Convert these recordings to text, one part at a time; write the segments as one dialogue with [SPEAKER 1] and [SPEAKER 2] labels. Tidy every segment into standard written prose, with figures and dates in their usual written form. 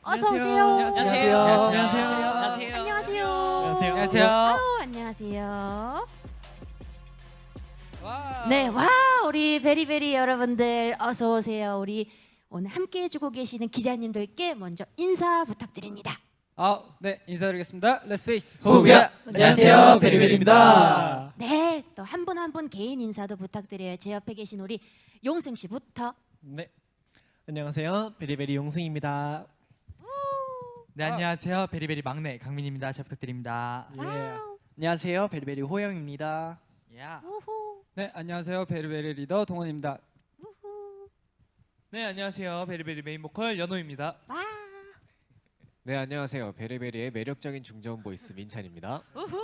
[SPEAKER 1] 어서 오세요.
[SPEAKER 2] 안녕하세요.
[SPEAKER 1] 안녕하세요.
[SPEAKER 2] 안녕하세요.
[SPEAKER 1] 안녕하세요. 안녕하세요. 네, 와 우리 베리베리 여러분들 어서 오세요. 우리 오늘 함께 해주고 계시는 기자님들께 먼저 인사 부탁드립니다.
[SPEAKER 3] 네, 인사드리겠습니다. 렛츠페이스
[SPEAKER 2] 호흡이야. 안녕하세요, 베리베리입니다.
[SPEAKER 1] 네, 또 한 분 한 분 개인 인사도 부탁드려요. 제 옆에 계신 우리 용승 씨부터.
[SPEAKER 2] 네, 안녕하세요, 베리베리 용승입니다.
[SPEAKER 4] 네, 안녕하세요. 베리베리 막내 강민입니다. 잘 부탁드립니다.
[SPEAKER 1] 와우.
[SPEAKER 2] 안녕하세요, 베리베리 호영입니다.
[SPEAKER 1] 우후.
[SPEAKER 3] 네, 안녕하세요. 베리베리 리더 동원입니다.
[SPEAKER 1] 우후.
[SPEAKER 4] 네, 안녕하세요. 베리베리 메인 보컬 연호입니다.
[SPEAKER 1] 와.
[SPEAKER 5] 네, 안녕하세요. 베리베리의 매력적인 중저음 보이스 민찬입니다.
[SPEAKER 1] 우후.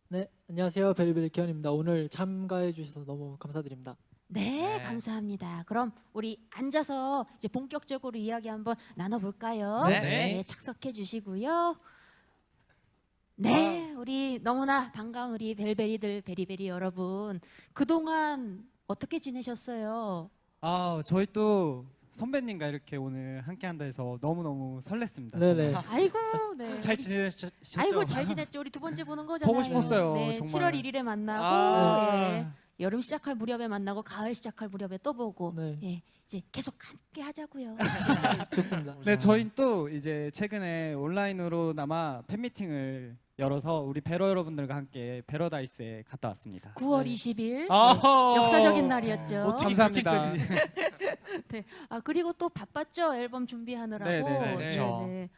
[SPEAKER 6] 네, 안녕하세요. 베리베리 기현입니다. 오늘 참가해 주셔서 너무 감사드립니다.
[SPEAKER 1] 네,
[SPEAKER 4] 네.
[SPEAKER 1] 감사합니다. 그럼 우리 앉아서 이제 본격적으로 이야기 한번 나눠볼까요?
[SPEAKER 4] 네.
[SPEAKER 1] 착석해 주시고요. 네, 우리 너무나 반가운 우리 벨베리들, 베리베리 여러분. 그동안 어떻게 지내셨어요?
[SPEAKER 3] 저희 또 선배님과 이렇게 오늘 함께한다 해서 너무너무 설렜습니다.
[SPEAKER 6] 네네.
[SPEAKER 1] 아이고, 네.
[SPEAKER 3] 잘 지내셨죠?
[SPEAKER 1] 아이고 잘 지냈죠. 우리 두 번째 보는 거잖아요.
[SPEAKER 3] 보고 싶었어요,
[SPEAKER 1] 네,
[SPEAKER 3] 정말.
[SPEAKER 1] 7월 1일에 만나고
[SPEAKER 3] 아.
[SPEAKER 1] 예, 여름 시작할 무렵에 만나고 가을 시작할 무렵에 또 보고
[SPEAKER 6] 네.
[SPEAKER 1] 예, 이제 계속 함께 하자고요.
[SPEAKER 6] 좋습니다.
[SPEAKER 3] 네, 저희 또 이제 최근에 온라인으로나마 팬미팅을 열어서 우리 베러 여러분들과 함께 베러다이스에 갔다 왔습니다.
[SPEAKER 1] 9월
[SPEAKER 6] 네.
[SPEAKER 1] 20일
[SPEAKER 3] 아하.
[SPEAKER 1] 역사적인 날이었죠.
[SPEAKER 4] 어떻게
[SPEAKER 3] 감사합니다.
[SPEAKER 1] 네. 그리고 또 바빴죠. 앨범 준비하느라고.
[SPEAKER 3] 네네네.
[SPEAKER 4] 그렇죠.
[SPEAKER 1] 네네.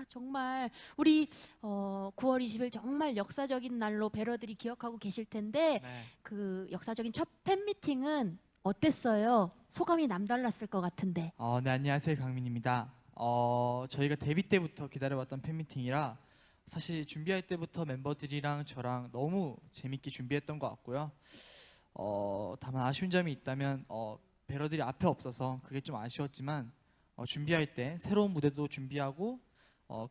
[SPEAKER 1] 정말 우리 9월 20일 정말 역사적인 날로 베러들이 기억하고 계실 텐데
[SPEAKER 4] 네.
[SPEAKER 1] 그 역사적인 첫 팬미팅은 어땠어요? 소감이 남달랐을 것 같은데.
[SPEAKER 4] 네, 안녕하세요. 강민입니다. 저희가 데뷔 때부터 기다려왔던 팬미팅이라 사실 준비할 때부터 멤버들이랑 저랑 너무 재밌게 준비했던 것 같고요. 다만 아쉬운 점이 있다면 베러들이 앞에 없어서 그게 좀 아쉬웠지만 준비할 때 새로운 무대도 준비하고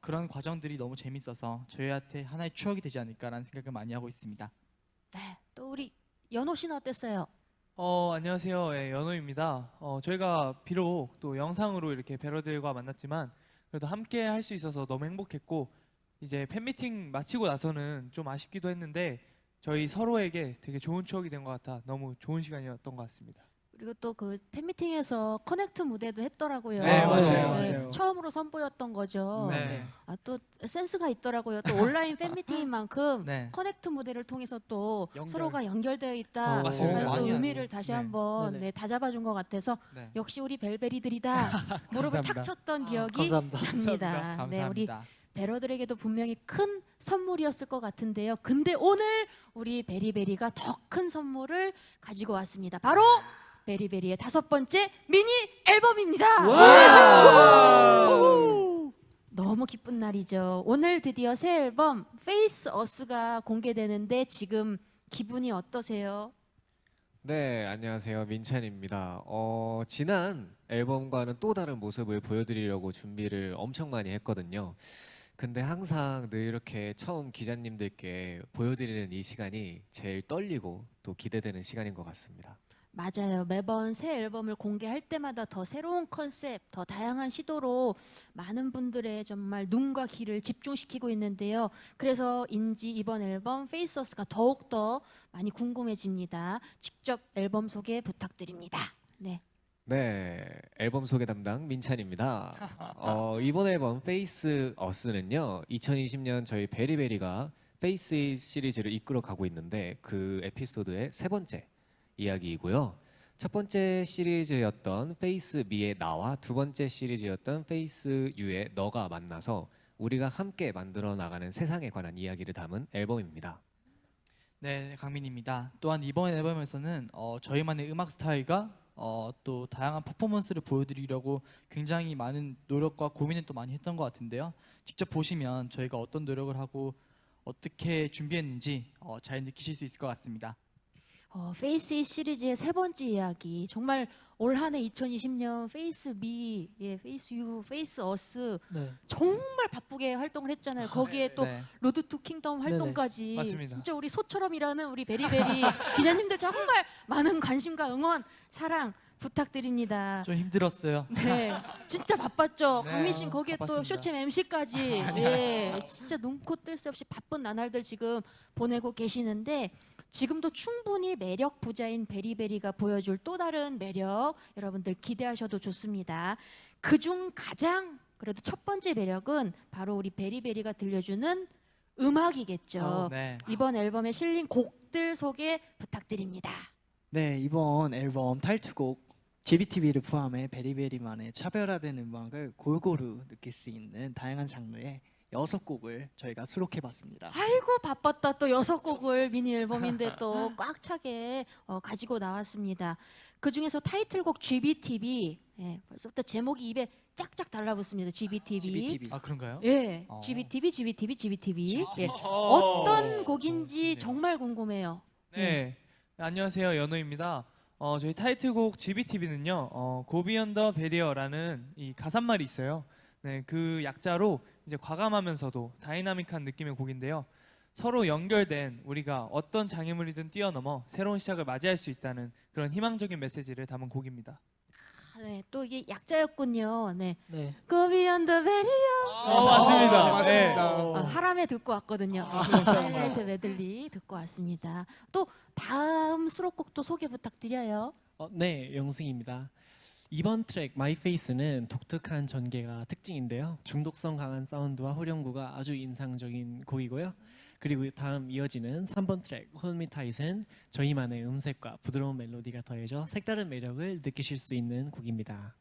[SPEAKER 4] 그런 과정들이 너무 재밌어서 저희한테 하나의 추억이 되지 않을까라는 생각을 많이 하고 있습니다.
[SPEAKER 1] 네. 또 우리 연호 씨는 어땠어요?
[SPEAKER 7] 안녕하세요. 예, 연호입니다. 저희가 비록 또 영상으로 이렇게 베러들과 만났지만 그래도 함께 할 수 있어서 너무 행복했고 이제 팬미팅 마치고 나서는 좀 아쉽기도 했는데 저희 서로에게 되게 좋은 추억이 된 것 같아 너무 좋은 시간이었던 것 같습니다.
[SPEAKER 1] 그리고 또 그 팬미팅에서 커넥트 무대도 했더라고요.
[SPEAKER 3] 네,
[SPEAKER 6] 맞아요.
[SPEAKER 1] 처음으로 선보였던 거죠.
[SPEAKER 4] 네.
[SPEAKER 1] 또 센스가 있더라고요. 또 온라인 팬미팅인 만큼
[SPEAKER 4] 네.
[SPEAKER 1] 커넥트 무대를 통해서 또
[SPEAKER 3] 연결.
[SPEAKER 1] 서로가 연결되어 있다.
[SPEAKER 4] 맞습니다.
[SPEAKER 1] 또
[SPEAKER 4] 많이
[SPEAKER 1] 의미를
[SPEAKER 4] 하고.
[SPEAKER 1] 다시
[SPEAKER 4] 네.
[SPEAKER 1] 한번
[SPEAKER 6] 네네.
[SPEAKER 1] 다 잡아준 것 같아서
[SPEAKER 4] 네.
[SPEAKER 1] 역시 우리 벨베리들이다. 무릎을 탁
[SPEAKER 3] 감사합니다.
[SPEAKER 1] 쳤던 기억이
[SPEAKER 6] 감사합니다.
[SPEAKER 1] 납니다. 네, 우리
[SPEAKER 4] 감사합니다.
[SPEAKER 1] 베러들에게도 분명히 큰 선물이었을 것 같은데요. 근데 오늘 우리 베리베리가 더 큰 선물을 가지고 왔습니다. 바로 베리베리의 5번째 미니 앨범입니다. 오! 너무 기쁜 날이죠. 오늘 드디어 새 앨범 Face Us가 공개되는데 지금 기분이 어떠세요?
[SPEAKER 5] 네, 안녕하세요. 민찬입니다. 지난 앨범과는 또 다른 모습을 보여드리려고 준비를 엄청 많이 했거든요. 근데 항상 늘 이렇게 처음 기자님들께 보여드리는 이 시간이 제일 떨리고 또 기대되는 시간인 것 같습니다.
[SPEAKER 1] 맞아요. 매번 새 앨범을 공개할 때마다 더 새로운 컨셉, 더 다양한 시도로 많은 분들의 정말 눈과 귀를 집중시키고 있는데요. 그래서인지 이번 앨범 Face Us가 더욱더 많이 궁금해집니다. 직접 앨범 소개 부탁드립니다. 네.
[SPEAKER 5] 네, 앨범 소개 담당 민찬입니다. 이번 앨범 Face Us는요, 2020년 저희 베리베리가 Face 시리즈를 이끌어 가고 있는데 그 에피소드의 3번째 이야기이고요. 첫 번째 시리즈였던 Face Me의 나와 두 번째 시리즈였던 Face You의 너가 만나서 우리가 함께 만들어 나가는 세상에 관한 이야기를 담은 앨범입니다.
[SPEAKER 4] 네, 강민입니다. 또한 이번 앨범에서는 저희만의 음악 스타일과 또 다양한 퍼포먼스를 보여드리려고 굉장히 많은 노력과 고민을 또 많이 했던 것 같은데요. 직접 보시면 저희가 어떤 노력을 하고 어떻게 준비했는지 잘 느끼실 수 있을 것 같습니다.
[SPEAKER 1] 페이스 시리즈의 3번째 이야기. 정말 올 한 해 2020년 페이스 미, 페이스 유, 페이스 어스
[SPEAKER 6] 네.
[SPEAKER 1] 정말 바쁘게 활동을 했잖아요. 거기에 또
[SPEAKER 4] 네.
[SPEAKER 1] 로드 투 킹덤 활동까지
[SPEAKER 7] 맞습니다.
[SPEAKER 1] 진짜 우리 소처럼 일하는 우리 베리베리 기자님들 정말 많은 관심과 응원, 사랑 부탁드립니다.
[SPEAKER 4] 좀 힘들었어요.
[SPEAKER 1] 네, 진짜 바빴죠.
[SPEAKER 4] 네,
[SPEAKER 1] 강민 씨 거기에 또
[SPEAKER 4] 바빴습니다.
[SPEAKER 1] 쇼챔 MC까지. 예, 진짜 눈코 뜰 새 없이 바쁜 나날들 지금 보내고 계시는데 지금도 충분히 매력 부자인 베리베리가 보여줄 또 다른 매력 여러분들 기대하셔도 좋습니다. 그중 가장 그래도 첫 번째 매력은 바로 우리 베리베리가 들려주는 음악이겠죠.
[SPEAKER 4] 네.
[SPEAKER 1] 이번 앨범에 실린 곡들 소개 부탁드립니다.
[SPEAKER 8] 네, 이번 앨범 타이틀곡 GBTV를 포함해 베리베리만의 차별화된 음악을 골고루 느낄 수 있는 다양한 장르의 6곡을 저희가 수록해봤습니다.
[SPEAKER 1] 아이고 바빴다. 또 6곡을 미니 앨범인데 또 꽉 차게 가지고 나왔습니다. 그 중에서 타이틀곡 GBTV 예, 벌써부터 제목이 입에 짝짝 달라붙습니다. GBTV.
[SPEAKER 8] GBTV.
[SPEAKER 4] 아 그런가요?
[SPEAKER 1] 예,
[SPEAKER 4] 어.
[SPEAKER 1] GBTV. 예. 어떤 곡인지 정말 궁금해요.
[SPEAKER 7] 네. 안녕하세요. 연호입니다. 저희 타이틀곡 GBTV는요. Go Beyond the Barrier라는 이 가사말이 있어요. 네, 그 약자로 이제 과감하면서도 다이나믹한 느낌의 곡인데요. 서로 연결된 우리가 어떤 장애물이든 뛰어넘어 새로운 시작을 맞이할 수 있다는 그런 희망적인 메시지를 담은 곡입니다.
[SPEAKER 1] 네, 또 이게 약자였군요. 네.
[SPEAKER 6] 네.
[SPEAKER 1] Go Beyond the Barrier.
[SPEAKER 7] 맞습니다. 네.
[SPEAKER 1] 하람에 듣고 왔거든요. 네, 사일렌트 메들리 듣고 왔습니다. 또 다음 수록곡도 소개 부탁드려요.
[SPEAKER 2] 네, 영승입니다. 이번 트랙 My Face는 독특한 전개가 특징인데요. 중독성 강한 사운드와 후렴구가 아주 인상적인 곡이고요. 그리고 다음 이어지는 3번 트랙 Hold Me Tight은 저희만의 음색과 부드러운 멜로디가 더해져 색다른 매력을 느끼실 수 있는 곡입니다.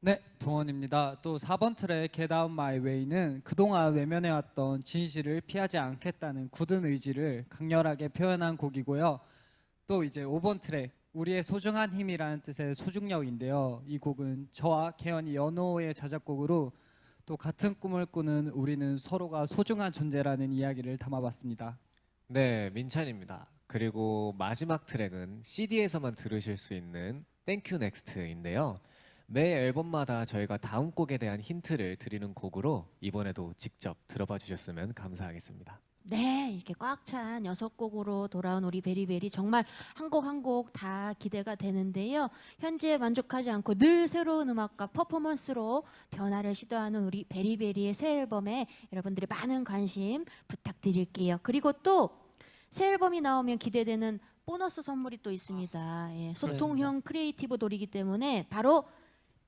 [SPEAKER 3] 네, 동원입니다. 또 4번 트랙 Get Out My Way는 그동안 외면해왔던 진실을 피하지 않겠다는 굳은 의지를 강렬하게 표현한 곡이고요. 또 이제 5번 트랙 우리의 소중한 힘이라는 뜻의 소중력인데요. 이 곡은 저와 개연이 연호의 자작곡으로 또 같은 꿈을 꾸는 우리는 서로가 소중한 존재라는 이야기를 담아봤습니다.
[SPEAKER 5] 네, 민찬입니다. 그리고 마지막 트랙은 CD에서만 들으실 수 있는 Thank You Next인데요. 매 앨범마다 저희가 다음 곡에 대한 힌트를 드리는 곡으로 이번에도 직접 들어봐 주셨으면 감사하겠습니다.
[SPEAKER 1] 네, 이렇게 꽉 찬 6곡으로 돌아온 우리 베리베리 정말 한 곡 한 곡 다 기대가 되는데요. 현재 만족하지 않고 늘 새로운 음악과 퍼포먼스로 변화를 시도하는 우리 베리베리의 새 앨범에 여러분들의 많은 관심 부탁드릴게요. 그리고 또 새 앨범이 나오면 기대되는 보너스 선물이 또 있습니다. 예, 소통형 크리에이티브 돌이기 때문에 바로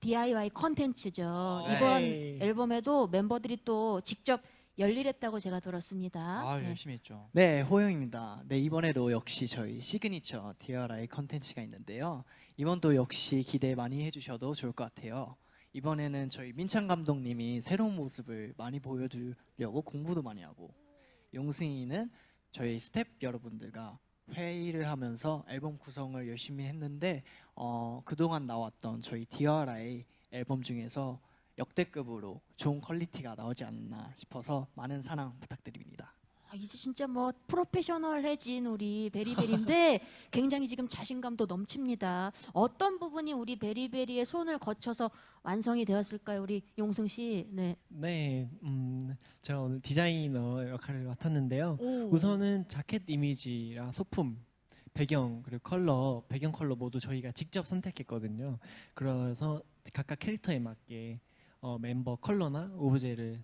[SPEAKER 1] DIY 컨텐츠죠.
[SPEAKER 4] 네.
[SPEAKER 1] 이번 앨범에도 멤버들이 또 직접 열일했다고 제가 들었습니다.
[SPEAKER 4] 아
[SPEAKER 1] 네.
[SPEAKER 4] 열심히 했죠.
[SPEAKER 8] 네, 호영입니다. 네, 이번에도 역시 저희 시그니처 DRI 컨텐츠가 있는데요. 이번도 역시 기대 많이 해주셔도 좋을 것 같아요. 이번에는 저희 민찬 감독님이 새로운 모습을 많이 보여주려고 공부도 많이 하고, 용승이는 저희 스텝 여러분들과 회의를 하면서 앨범 구성을 열심히 했는데 그동안 나왔던 저희 DRI 앨범 중에서 역대급으로 좋은 퀄리티가 나오지 않나 싶어서 많은 사랑 부탁드립니다.
[SPEAKER 1] 이제 진짜 뭐 프로페셔널해진 우리 베리베리인데 굉장히 지금 자신감도 넘칩니다. 어떤 부분이 우리 베리베리의 손을 거쳐서 완성이 되었을까요, 우리 용승 씨? 네.
[SPEAKER 2] 네, 제가 오늘 디자이너 역할을 맡았는데요.
[SPEAKER 1] 오.
[SPEAKER 2] 우선은 자켓 이미지랑 소품, 배경 그리고 컬러, 배경 컬러 모두 저희가 직접 선택했거든요. 그래서 각각 캐릭터에 맞게 멤버 컬러나 오브제를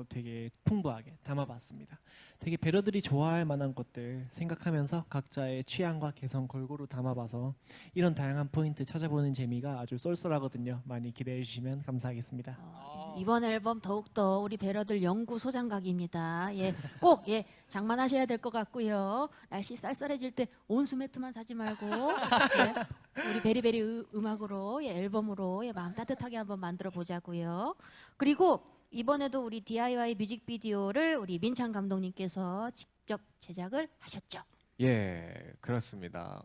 [SPEAKER 2] 되게 풍부하게 담아봤습니다. 되게 배러들이 좋아할 만한 것들 생각하면서 각자의 취향과 개성 골고루 담아봐서 이런 다양한 포인트 찾아보는 재미가 아주 쏠쏠하거든요. 많이 기대해 주시면 감사하겠습니다.
[SPEAKER 1] 이번 앨범 더욱더 우리 베러들 연구 소장각입니다. 예, 꼭 장만하셔야 될 것 같고요. 날씨 쌀쌀해질 때 온수 매트만 사지 말고 우리 베리베리 음악으로 앨범으로 마음 따뜻하게 한번 만들어 보자고요. 그리고 이번에도 우리 DIY 뮤직비디오를 우리 민찬 감독님께서 직접 제작을 하셨죠.
[SPEAKER 5] 예, 그렇습니다.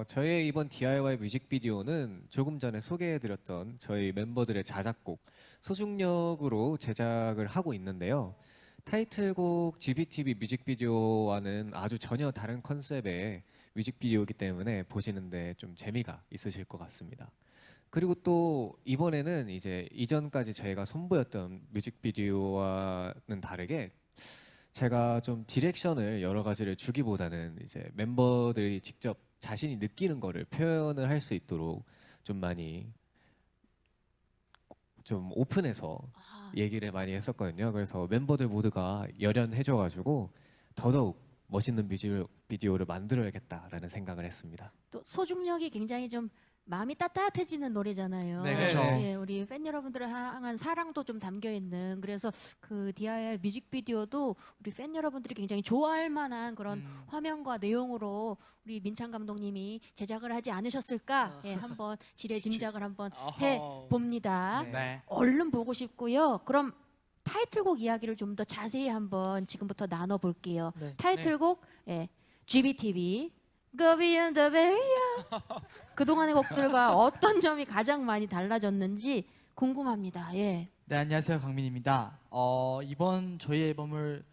[SPEAKER 5] 저희의 이번 DIY 뮤직비디오는 조금 전에 소개해드렸던 저희 멤버들의 자작곡 소중력으로 제작을 하고 있는데요. 타이틀곡 GBTV 뮤직비디오와는 아주 전혀 다른 컨셉의 뮤직비디오이기 때문에 보시는데 좀 재미가 있으실 것 같습니다. 그리고 또 이번에는 이제 이전까지 저희가 선보였던 뮤직비디오와는 다르게 제가 좀 디렉션을 여러 가지를 주기보다는 이제 멤버들이 직접 자신이 느끼는 거를 표현을 할 수 있도록 좀 많이 좀 오픈해서
[SPEAKER 1] 아,
[SPEAKER 5] 얘기를 많이 했었거든요. 그래서 멤버들 모두가 열연해줘가지고 더더욱 멋있는 뮤직비디오를 만들어야겠다라는 생각을 했습니다.
[SPEAKER 1] 또 소중력이 굉장히 좀 마음이 따뜻해지는 노래잖아요.
[SPEAKER 4] 네, 그렇죠.
[SPEAKER 1] 예, 우리 팬 여러분들을 향한 사랑도 좀 담겨 있는, 그래서 그 디아의 뮤직비디오도 우리 팬 여러분들이 굉장히 좋아할 만한 그런 화면과 내용으로 우리 민찬 감독님이 제작을 하지 않으셨을까? 예, 한번 지레 짐작을 한번 해 봅니다.
[SPEAKER 4] 네.
[SPEAKER 1] 얼른 보고 싶고요. 그럼 타이틀곡 이야기를 좀 더 자세히 한번 지금부터 나눠 볼게요.
[SPEAKER 6] 네.
[SPEAKER 1] 타이틀곡 예, GBTV Go Beyond the Barrier. 그동안의 곡들과 어떤 점이 가장 많이 달라졌는지 궁금합니다. 예.
[SPEAKER 4] 네, 안녕하세요. 강민입니다. 이번 저희 앨범을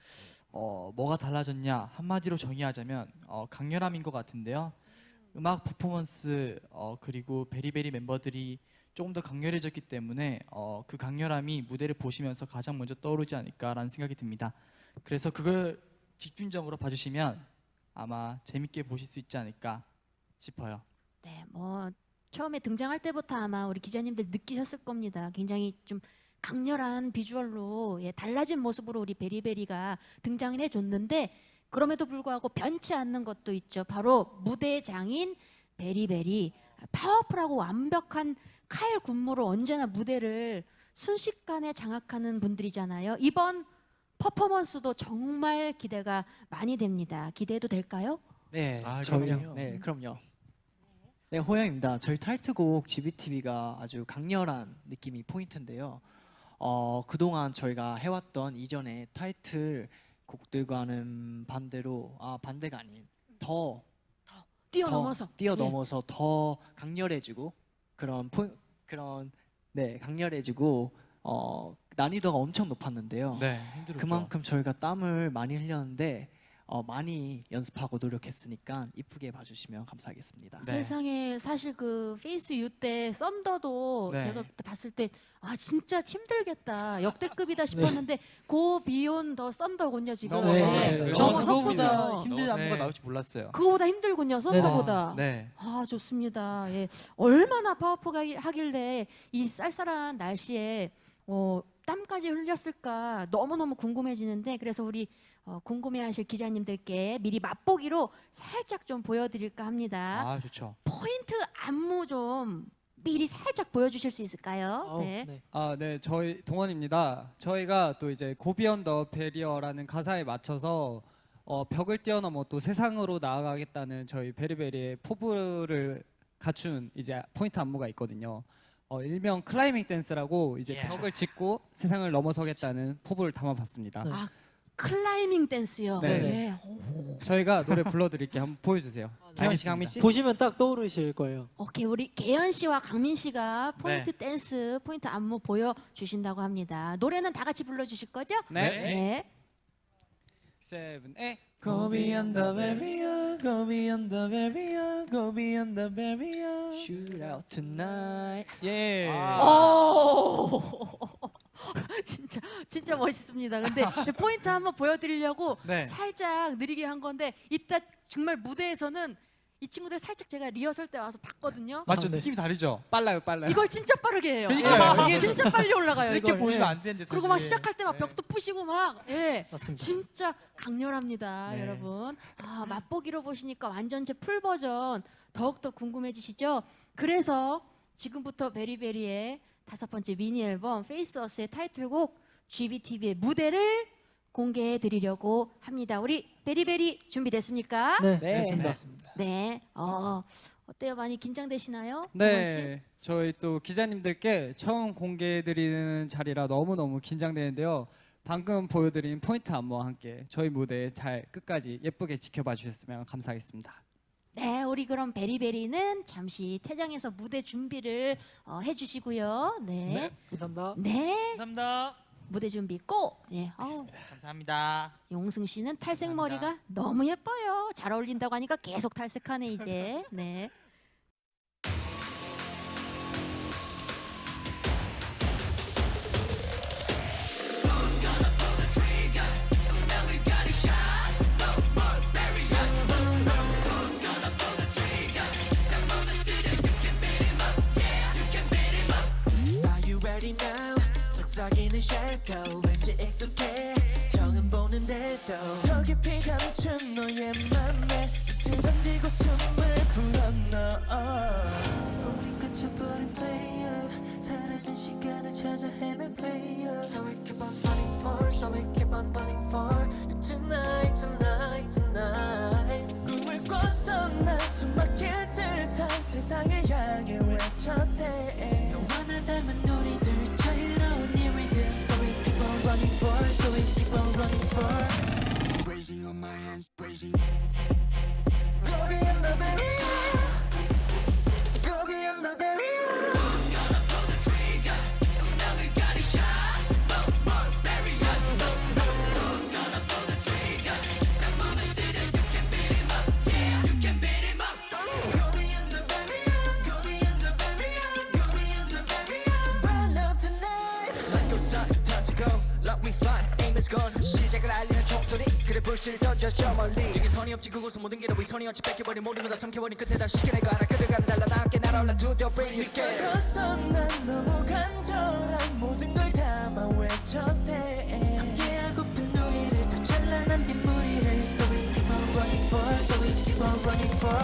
[SPEAKER 4] 뭐가 달라졌냐 한마디로 정의하자면 강렬함인 것 같은데요. 음악 퍼포먼스 그리고 베리베리 멤버들이 조금 더 강렬해졌기 때문에 그 강렬함이 무대를 보시면서 가장 먼저 떠오르지 않을까라는 생각이 듭니다. 그래서 그걸 집중적으로 봐주시면 아마 재밌게 보실 수 있지 않을까 싶어요.
[SPEAKER 1] 네, 뭐 처음에 등장할 때부터 아마 우리 기자님들 느끼셨을 겁니다. 굉장히 좀 강렬한 비주얼로 예, 달라진 모습으로 우리 베리베리가 등장을 해줬는데 그럼에도 불구하고 변치 않는 것도 있죠. 바로 무대 장인 베리베리. 파워풀하고 완벽한 칼 군무로 언제나 무대를 순식간에 장악하는 분들이잖아요. 이번 퍼포먼스도 정말 기대가 많이 됩니다. 기대해도 될까요?
[SPEAKER 8] 네,
[SPEAKER 2] 아,
[SPEAKER 8] 저희
[SPEAKER 2] 그럼요.
[SPEAKER 8] 네, 그럼요. 네, 호영입니다. 저희 타이틀곡 GBTV가 아주 강렬한 느낌이 포인트인데요. 그동안 저희가 해왔던 이전의 타이틀 곡들과는 반대로 반대가 아닌 더
[SPEAKER 1] 뛰어넘어서
[SPEAKER 8] 뛰어넘어서 더 강렬해지고 네, 강렬해지고 난이도가 엄청 높았는데요.
[SPEAKER 4] 네, 힘들었죠.
[SPEAKER 8] 그만큼 저희가 땀을 많이 흘렸는데 많이 연습하고 노력했으니까 이쁘게 봐주시면 감사하겠습니다.
[SPEAKER 4] 네.
[SPEAKER 1] 세상에 사실 그 페이스 U 때 썬더도
[SPEAKER 4] 네.
[SPEAKER 1] 제가 그때 봤을 때 진짜 힘들겠다 역대급이다 싶었는데 고 비욘 더 썬더군요 지금.
[SPEAKER 6] 네.
[SPEAKER 1] 넘어섰군요.
[SPEAKER 4] 힘든 안무가
[SPEAKER 7] 네.
[SPEAKER 4] 나올 줄 몰랐어요.
[SPEAKER 1] 그거보다 힘들군요 썬더보다.
[SPEAKER 4] 네.
[SPEAKER 1] 좋습니다. 예. 얼마나 파워풀하길래 이 쌀쌀한 날씨에 땀까지 흘렸을까 너무너무 궁금해지는데 그래서 우리 궁금해하실 기자님들께 미리 맛보기로 살짝 좀 보여드릴까 합니다.
[SPEAKER 4] 좋죠.
[SPEAKER 1] 포인트 안무 좀 미리 살짝 보여주실 수 있을까요? 네.
[SPEAKER 6] 네.
[SPEAKER 3] 네, 저희 동원입니다. 저희가 또 이제 고비언 더 베리어라는 가사에 맞춰서 벽을 뛰어넘어 또 세상으로 나아가겠다는 저희 베리베리의 포부를 갖춘 이제 포인트 안무가 있거든요. 일명 클라이밍 댄스라고 이제 벽을 짚고 세상을 넘어서겠다는 포부를 담아봤습니다.
[SPEAKER 6] 네.
[SPEAKER 1] 클라이밍 댄스요.
[SPEAKER 3] 네.
[SPEAKER 1] 네.
[SPEAKER 3] 저희가 노래 불러드릴게요. 한번 보여주세요. 개현 씨, 강민 씨.
[SPEAKER 6] 보시면 딱 떠오르실 거예요.
[SPEAKER 1] 오케이, 우리 개연 씨와 강민 씨가 포인트 댄스, 포인트 안무 보여주신다고 합니다. 노래는 다 같이 불러주실 거죠?
[SPEAKER 3] 네. 세븐, 에.
[SPEAKER 2] Go beyond the barrier, go beyond the barrier, go beyond the barrier.
[SPEAKER 8] Shoot out tonight.
[SPEAKER 2] 예.
[SPEAKER 1] 오! 진짜 멋있습니다. 근데 포인트 한번 보여드리려고
[SPEAKER 4] 네.
[SPEAKER 1] 살짝 느리게 한 건데 이따 정말 무대에서는 이 친구들 살짝 제가 리허설 때 와서 봤거든요.
[SPEAKER 4] 맞죠?
[SPEAKER 6] 네.
[SPEAKER 4] 느낌이 다르죠?
[SPEAKER 3] 빨라요.
[SPEAKER 1] 이걸 진짜 빠르게 해요.
[SPEAKER 4] 그러니까요.
[SPEAKER 1] 예.
[SPEAKER 4] 이게
[SPEAKER 1] 진짜 빨리 올라가요.
[SPEAKER 4] 이렇게
[SPEAKER 1] 이걸.
[SPEAKER 4] 보시면
[SPEAKER 1] 예.
[SPEAKER 4] 안 되는데
[SPEAKER 1] 그리고 막
[SPEAKER 4] 사실.
[SPEAKER 1] 시작할 때 막 벽도 부시고 막
[SPEAKER 6] 맞습니다.
[SPEAKER 1] 진짜 강렬합니다,
[SPEAKER 4] 네.
[SPEAKER 1] 여러분. 맛보기로 보시니까 완전 제 풀 버전 더욱더 궁금해지시죠? 그래서 지금부터 베리베리의 5번째 미니 앨범 페이스어스의 타이틀곡 GBTV의 무대를 공개해 드리려고 합니다. 우리 베리베리 준비됐습니까?
[SPEAKER 6] 네,
[SPEAKER 8] 네.
[SPEAKER 6] 됐습니다.
[SPEAKER 1] 네. 어때요? 많이 긴장되시나요?
[SPEAKER 3] 네, 저희 또 기자님들께 처음 공개해드리는 자리라 너무너무 긴장되는데요. 방금 보여드린 포인트 안무와 함께 저희 무대 잘 끝까지 예쁘게 지켜봐 주셨으면 감사하겠습니다.
[SPEAKER 1] 네, 우리 그럼 베리베리는 잠시 퇴장해서 무대 준비를 해주시고요. 네.
[SPEAKER 6] 감사합니다.
[SPEAKER 1] 네.
[SPEAKER 2] 감사합니다.
[SPEAKER 1] 무대 준비 고. 예.
[SPEAKER 4] 감사합니다.
[SPEAKER 1] 용승 씨는 탈색
[SPEAKER 4] 감사합니다.
[SPEAKER 1] 머리가 너무 예뻐요. 잘 어울린다고 하니까 계속 탈색하네 이제. 네.
[SPEAKER 9] 보이는 shadow 왠지 익숙해 처음 보는데도 더 깊이 감춘 너의 맘에 빛을 던지고 숨을 불어넣어 우린 갇혀버린 player 사라진 시간을 찾아 헤맨 player So we keep on running for So we keep on running for Tonight tonight tonight 꿈을 꿔서 난 숨막힐 듯한 세상을 향해 외쳤대 너와 나 닮은 우리들 자유로운 이 rhythm So we keep on running for So we keep on running for Raising on my hands, raising Go beyond the barrier Go beyond the barrier Who's gonna pull the trigger? Now we got a shot No more barriers No, no Who's gonna pull the trigger? 난 무너지려 You can beat him up Yeah, you can beat him up Go beyond the barrier Go beyond the barrier Go beyond the barrier Burn up tonight Light goes out, time to go Like we fly, aim is gone 시작을 알리는 총소리 그래 불씨를 던져 저 멀리 여기 선이 없지 그곳은 모든 게 너의 선이 없지 뺏겨버린 모든 걸 다 삼켜버린 끝에 다 쉽게 내가 알아 그들과는 달라 나 함께 날아올라 Do the bring you get 미쳐서 난 너무 간절한 모든 걸 담아 외쳤대 함께하고픈 우리를 더 찬란한 빗무리를 So we keep on running for So we keep on running for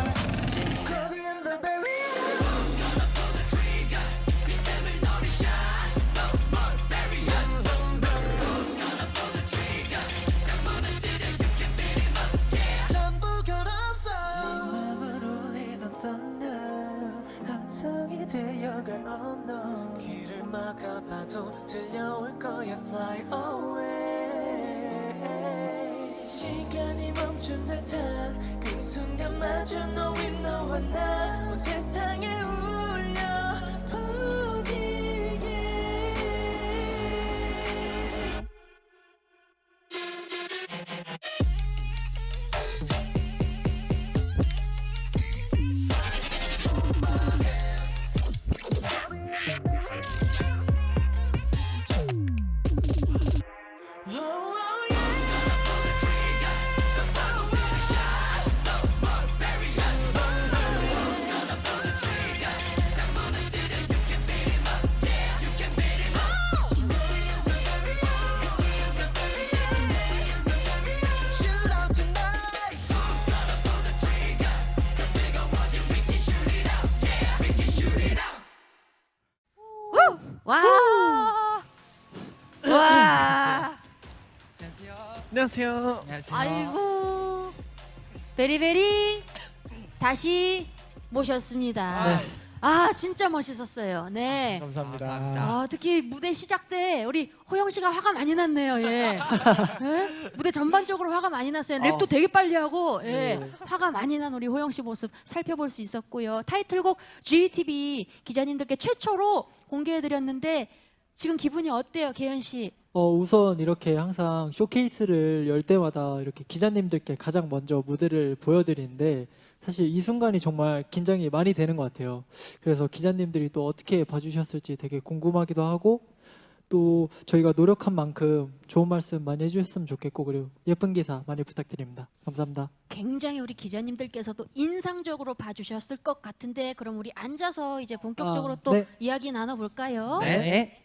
[SPEAKER 9] Go beyond the barrier Who's gonna pull the trigger 믿음을 노리셔 No more barriers No, no Who's gonna pull the trigger 난 무너지려 You can beat him up Yeah 전부 걸었어 네 맘을 울리던 thunder 함성이 되어갈 언어 길을 막아봐도 들려올 거야 Fly away 시간이 멈춘 듯한 그 순간 마주 놓인 너와 나 온 세상에 울려 퍼지게 Oh, yeah. Shoot out tonight.
[SPEAKER 1] 와. 와.
[SPEAKER 3] 안녕하세요.
[SPEAKER 2] 안녕하세요.
[SPEAKER 3] 안녕하세요.
[SPEAKER 1] 아이고. 베리베리 다시 모셨습니다.
[SPEAKER 6] 네.
[SPEAKER 1] 아 진짜 멋있었어요. 네.
[SPEAKER 6] 감사합니다.
[SPEAKER 1] 아, 특히 무대 시작 때 우리 호영 씨가 화가 많이 났네요. 예. 예? 무대 전반적으로 화가 많이 났어요. 랩도 되게 빨리 하고 예.
[SPEAKER 6] 네.
[SPEAKER 1] 화가 많이 난 우리 호영 씨 모습 살펴볼 수 있었고요. 타이틀곡 GTV 기자님들께 최초로 공개해드렸는데 지금 기분이 어때요, 개연 씨?
[SPEAKER 6] 우선 이렇게 항상 쇼케이스를 열 때마다 이렇게 기자님들께 가장 먼저 무대를 보여드리는데 사실 이 순간이 정말 긴장이 많이 되는 것 같아요. 그래서 기자님들이 또 어떻게 봐주셨을지 되게 궁금하기도 하고 또 저희가 노력한 만큼 좋은 말씀 많이 해주셨으면 좋겠고 그리고 예쁜 기사 많이 부탁드립니다. 감사합니다.
[SPEAKER 1] 굉장히 우리 기자님들께서도 인상적으로 봐주셨을 것 같은데 그럼 우리 앉아서 이제 본격적으로 또
[SPEAKER 6] 네.
[SPEAKER 1] 이야기 나눠볼까요?
[SPEAKER 3] 네.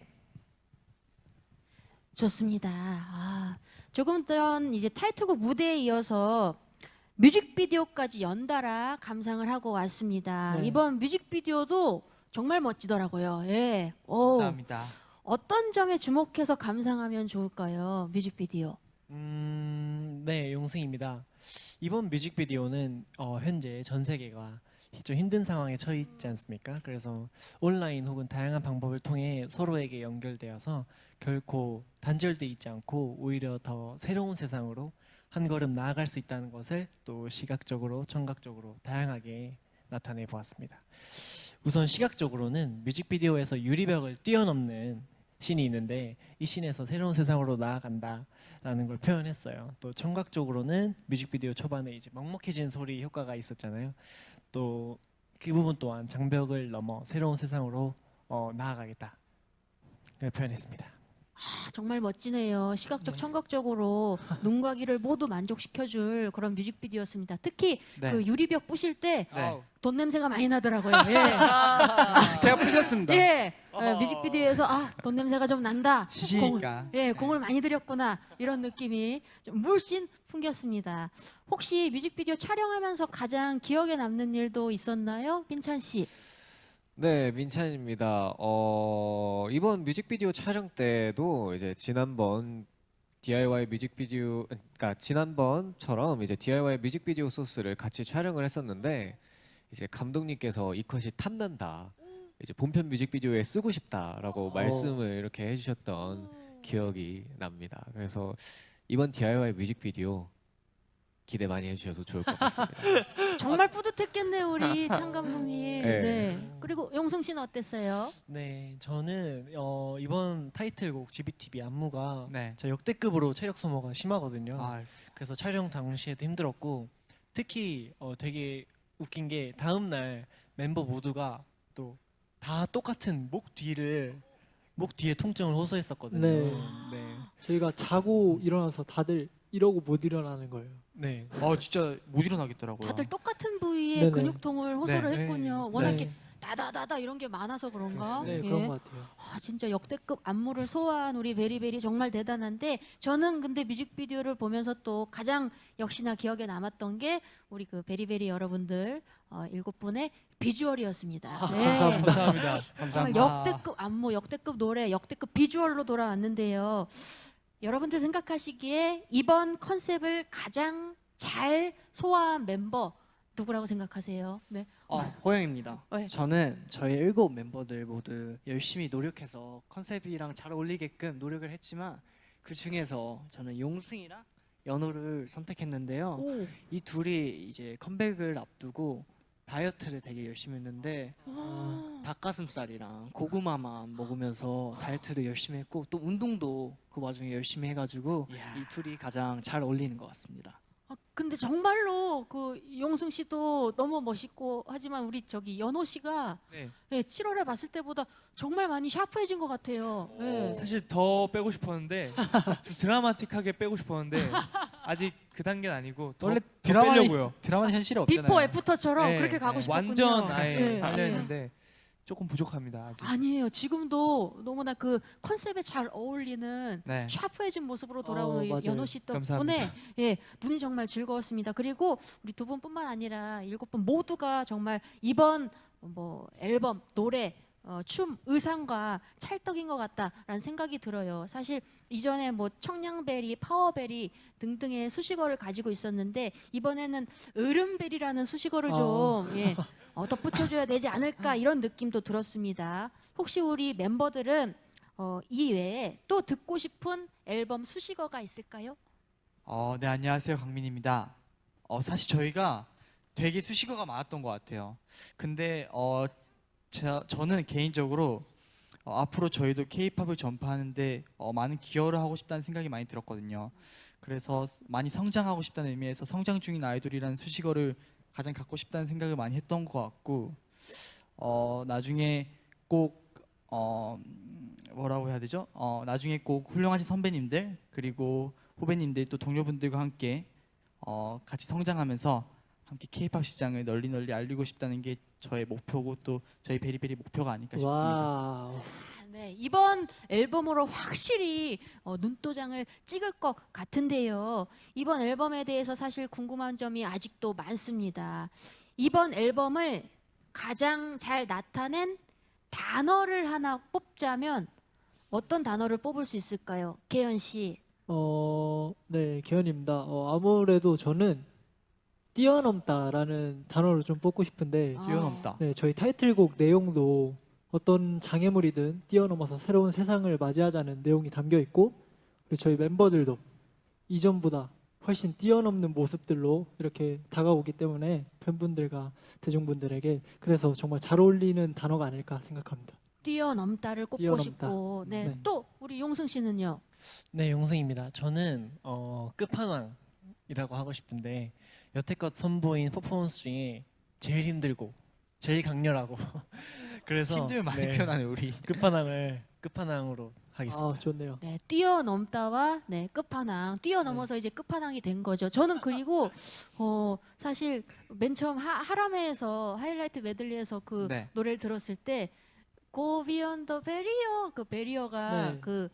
[SPEAKER 1] 좋습니다. 아, 조금 전 이제 타이틀곡 무대에 이어서 뮤직비디오까지 연달아 감상을 하고 왔습니다.
[SPEAKER 6] 네.
[SPEAKER 1] 이번 뮤직비디오도 정말 멋지더라고요. 예. 오,
[SPEAKER 4] 감사합니다.
[SPEAKER 1] 어떤 점에 주목해서 감상하면 좋을까요? 뮤직비디오.
[SPEAKER 2] 네, 용승입니다. 이번 뮤직비디오는 현재 전 세계가 좀 힘든 상황에 처해 있지 않습니까? 그래서 온라인 혹은 다양한 방법을 통해 서로에게 연결되어서 결코 단절돼 있지 않고 오히려 더 새로운 세상으로 한 걸음 나아갈 수 있다는 것을 또 시각적으로, 청각적으로 다양하게 나타내 보았습니다. 우선 시각적으로는 뮤직비디오에서 유리벽을 뛰어넘는 씬이 있는데 이 씬에서 새로운 세상으로 나아간다라는 걸 표현했어요. 또 청각적으로는 뮤직비디오 초반에 이제 먹먹해진 소리 효과가 있었잖아요. 또 그 부분 또한 장벽을 넘어 새로운 세상으로 나아가겠다 표현했습니다.
[SPEAKER 1] 정말 멋지네요. 시각적,
[SPEAKER 2] 네.
[SPEAKER 1] 청각적으로 눈과 귀를 모두 만족시켜줄 그런 뮤직비디오였습니다. 특히
[SPEAKER 4] 네.
[SPEAKER 1] 그 유리벽 부실 때 돈
[SPEAKER 4] 네.
[SPEAKER 1] 냄새가 많이 나더라고요. 예.
[SPEAKER 3] 제가 푸셨습니다.
[SPEAKER 1] 예. 뮤직비디오에서 돈 냄새가 좀 난다.
[SPEAKER 3] 시시니까.
[SPEAKER 1] 공을 많이 들였구나 이런 느낌이 좀 물씬 풍겼습니다. 혹시 뮤직비디오 촬영하면서 가장 기억에 남는 일도 있었나요, 민찬 씨?
[SPEAKER 5] 네, 민찬입니다. 이번 뮤직비디오 촬영 때도 이제 지난번 DIY 뮤직비디오, 그러니까 지난번처럼 이제 DIY 뮤직비디오 소스를 같이 촬영을 했었는데 이제 감독님께서 이 컷이 탐난다. 이제 본편 뮤직비디오에 쓰고 싶다라고 말씀을 이렇게 해주셨던 기억이 납니다. 그래서 이번 DIY 뮤직비디오 기대 많이 해주셔도 좋을 것 같습니다.
[SPEAKER 1] 정말 뿌듯했겠네요, 우리 창 감독님.
[SPEAKER 5] 네.
[SPEAKER 1] 네. 그리고 용승 씨는 어땠어요?
[SPEAKER 2] 네, 저는 이번 타이틀곡 GBTV 안무가
[SPEAKER 4] 네.
[SPEAKER 2] 저 역대급으로 체력 소모가 심하거든요.
[SPEAKER 4] 아,
[SPEAKER 2] 그래서 촬영 당시에도 힘들었고 특히 되게 웃긴 게 다음 날 멤버 모두가 또 다 똑같은 목 뒤에 통증을 호소했었거든요.
[SPEAKER 6] 네.
[SPEAKER 2] 네.
[SPEAKER 6] 저희가 자고 일어나서 다들 이러고 못 일어나는 거예요.
[SPEAKER 2] 네.
[SPEAKER 4] 진짜 못 일어나겠더라고요.
[SPEAKER 1] 다들 똑같은 부위에
[SPEAKER 6] 네네.
[SPEAKER 1] 근육통을 호소를
[SPEAKER 2] 네.
[SPEAKER 1] 했군요.
[SPEAKER 2] 네.
[SPEAKER 1] 워낙
[SPEAKER 6] 네.
[SPEAKER 1] 이렇게 다다다다 이런 게 많아서 그런가?
[SPEAKER 6] 네,
[SPEAKER 1] 예.
[SPEAKER 6] 그런 것 같아요.
[SPEAKER 1] 진짜 역대급 안무를 소화한 우리 베리베리 정말 대단한데 저는 근데 뮤직비디오를 보면서 또 가장 역시나 기억에 남았던 게 우리 그 베리베리 여러분들 7분의 비주얼이었습니다. 네.
[SPEAKER 7] 감사합니다.
[SPEAKER 1] 정말 역대급 안무, 역대급 노래, 역대급 비주얼로 돌아왔는데요. 여러분들 생각하시기에 이번 컨셉을 가장 잘 소화한 멤버 누구라고 생각하세요? 네.
[SPEAKER 8] 호영입니다.
[SPEAKER 1] 네.
[SPEAKER 8] 저는 저희 7 멤버들 모두 열심히 노력해서 컨셉이랑 잘 어울리게끔 노력을 했지만 그 중에서 저는 용승이랑 연호를 선택했는데요.
[SPEAKER 1] 오.
[SPEAKER 8] 이 둘이 이제 컴백을 앞두고 다이어트를 되게 열심히 했는데 닭가슴살이랑 고구마만 먹으면서 다이어트도 열심히 했고 또 운동도 그 와중에 열심히 해가지고 이 둘이 가장 잘 어울리는 것 같습니다.
[SPEAKER 1] 근데 정말로 그 용승 씨도 너무 멋있고 하지만 우리 저기 연호 씨가
[SPEAKER 7] 네.
[SPEAKER 1] 7월에 봤을 때보다 정말 많이 샤프해진 것 같아요. 네.
[SPEAKER 7] 사실 더 빼고 싶었는데 좀 드라마틱하게 빼고 싶었는데 아직 그 단계는 아니고 더,
[SPEAKER 3] 원래
[SPEAKER 7] 더 빼려고요.
[SPEAKER 3] 드라마는 현실이 없잖아요.
[SPEAKER 1] 비포 애프터처럼
[SPEAKER 7] 네,
[SPEAKER 1] 그렇게 가고
[SPEAKER 7] 네.
[SPEAKER 1] 싶었군요.
[SPEAKER 7] 완전 아예
[SPEAKER 1] 네,
[SPEAKER 7] 하려
[SPEAKER 1] 네.
[SPEAKER 7] 했는데 조금 부족합니다. 아직.
[SPEAKER 1] 아니에요. 지금도 너무나 그 컨셉에 잘 어울리는
[SPEAKER 4] 네.
[SPEAKER 1] 샤프해진 모습으로 돌아오는 이
[SPEAKER 6] 맞아요.
[SPEAKER 1] 연호 씨 덕분에
[SPEAKER 7] 감사합니다.
[SPEAKER 1] 눈이 정말 즐거웠습니다. 그리고 우리 두 분뿐만 아니라 7분 모두가 정말 이번 앨범 노래 춤 의상과 찰떡인 것 같다라는 생각이 들어요. 사실 이전에 청량베리, 파워베리 등등의 수식어를 가지고 있었는데 이번에는 으름베리라는 수식어를 좀 덧붙여줘야 되지 않을까 이런 느낌도 들었습니다. 혹시 우리 멤버들은 이 외에 또 듣고 싶은 앨범 수식어가 있을까요?
[SPEAKER 4] 네, 안녕하세요. 강민입니다. 사실 저희가 되게 수식어가 많았던 것 같아요. 근데 저는 개인적으로 앞으로 저희도 K-팝을 전파하는데 많은 기여를 하고 싶다는 생각이 많이 들었거든요. 그래서 많이 성장하고 싶다는 의미에서 성장 중인 아이돌이라는 수식어를 가장 갖고 싶다는 생각을 많이 했던 것 같고 나중에 꼭 뭐라고 해야 되죠? 나중에 꼭 훌륭하신 선배님들 그리고 후배님들 또 동료분들과 함께 같이 성장하면서 함께 K-팝 시장을 널리 알리고 싶다는 게 저의 목표고 또 저희 베리베리 목표가 아닐까 싶습니다.
[SPEAKER 6] 와우.
[SPEAKER 1] 네, 이번 앨범으로 확실히 눈도장을 찍을 것 같은데요. 이번 앨범에 대해서 사실 궁금한 점이 아직도 많습니다. 이번 앨범을 가장 잘 나타낸 단어를 하나 뽑자면 어떤 단어를 뽑을 수 있을까요? 계현 씨.
[SPEAKER 6] 네, 기현입니다. 아무래도 저는 뛰어넘다라는 단어를 좀 뽑고 싶은데
[SPEAKER 4] 뛰어넘다.
[SPEAKER 6] 네, 저희 타이틀곡 내용도 어떤 장애물이든 뛰어넘어서 새로운 세상을 맞이하자는 내용이 담겨 있고 그리고 저희 멤버들도 이전보다 훨씬 뛰어넘는 모습들로 이렇게 다가오기 때문에 팬분들과 대중분들에게 그래서 정말 잘 어울리는 단어가 아닐까 생각합니다.
[SPEAKER 1] 뛰어넘다를 꼽고
[SPEAKER 6] 뛰어넘다.
[SPEAKER 1] 싶고 네.
[SPEAKER 6] 네.
[SPEAKER 1] 또 우리 용승 씨는요?
[SPEAKER 2] 네, 용승입니다. 저는 끝판왕이라고 하고 싶은데 여태껏 선보인 퍼포먼스 중에 제일 힘들고 제일 강렬하고 그래서
[SPEAKER 4] 힘들 많이 표현하네 우리.
[SPEAKER 2] 끝판왕으로 하겠습니다.
[SPEAKER 6] 아, 좋네요.
[SPEAKER 1] 네, 뛰어넘다와 네, 끝판왕. 뛰어넘어서 이제 끝판왕이 된 거죠. 저는 그리고 사실 맨 처음 하람에서 하이라이트 메들리에서 그
[SPEAKER 4] 네.
[SPEAKER 1] 노래를 들었을 때 Go Beyond the Barrier 그 베리어가
[SPEAKER 6] 네.
[SPEAKER 1] 그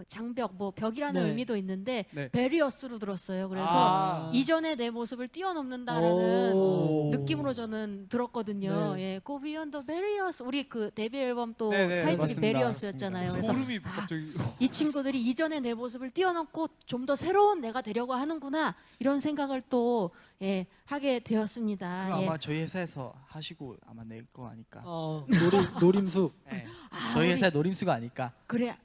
[SPEAKER 1] 장벽 뭐 벽이라는
[SPEAKER 6] 네.
[SPEAKER 1] 의미도 있는데
[SPEAKER 4] 네.
[SPEAKER 1] 베리어스로 들었어요. 그래서
[SPEAKER 4] 아.
[SPEAKER 1] 이전의 내 모습을 뛰어넘는다라는
[SPEAKER 6] 오.
[SPEAKER 1] 느낌으로 저는 들었거든요.
[SPEAKER 6] 네.
[SPEAKER 1] 예, Go Beyond the Barriers 우리 그 데뷔 앨범 또
[SPEAKER 4] 네네,
[SPEAKER 1] 타이틀이
[SPEAKER 3] 맞습니다.
[SPEAKER 1] 베리어스였잖아요. 그래서
[SPEAKER 7] 소름이 갑자기
[SPEAKER 1] 이 친구들이 이전의 내 모습을 뛰어넘고 좀 더 새로운 내가 되려고 하는구나 이런 생각을 또 예, 하게 되었습니다.
[SPEAKER 4] 그거
[SPEAKER 1] 예.
[SPEAKER 4] 아마 저희 회사에서 하시고 아마 낼 거 아닐까.
[SPEAKER 6] 노림수.
[SPEAKER 4] 네.
[SPEAKER 1] 아,
[SPEAKER 4] 저희
[SPEAKER 1] 우리
[SPEAKER 4] 회사의 노림수가 아닐까.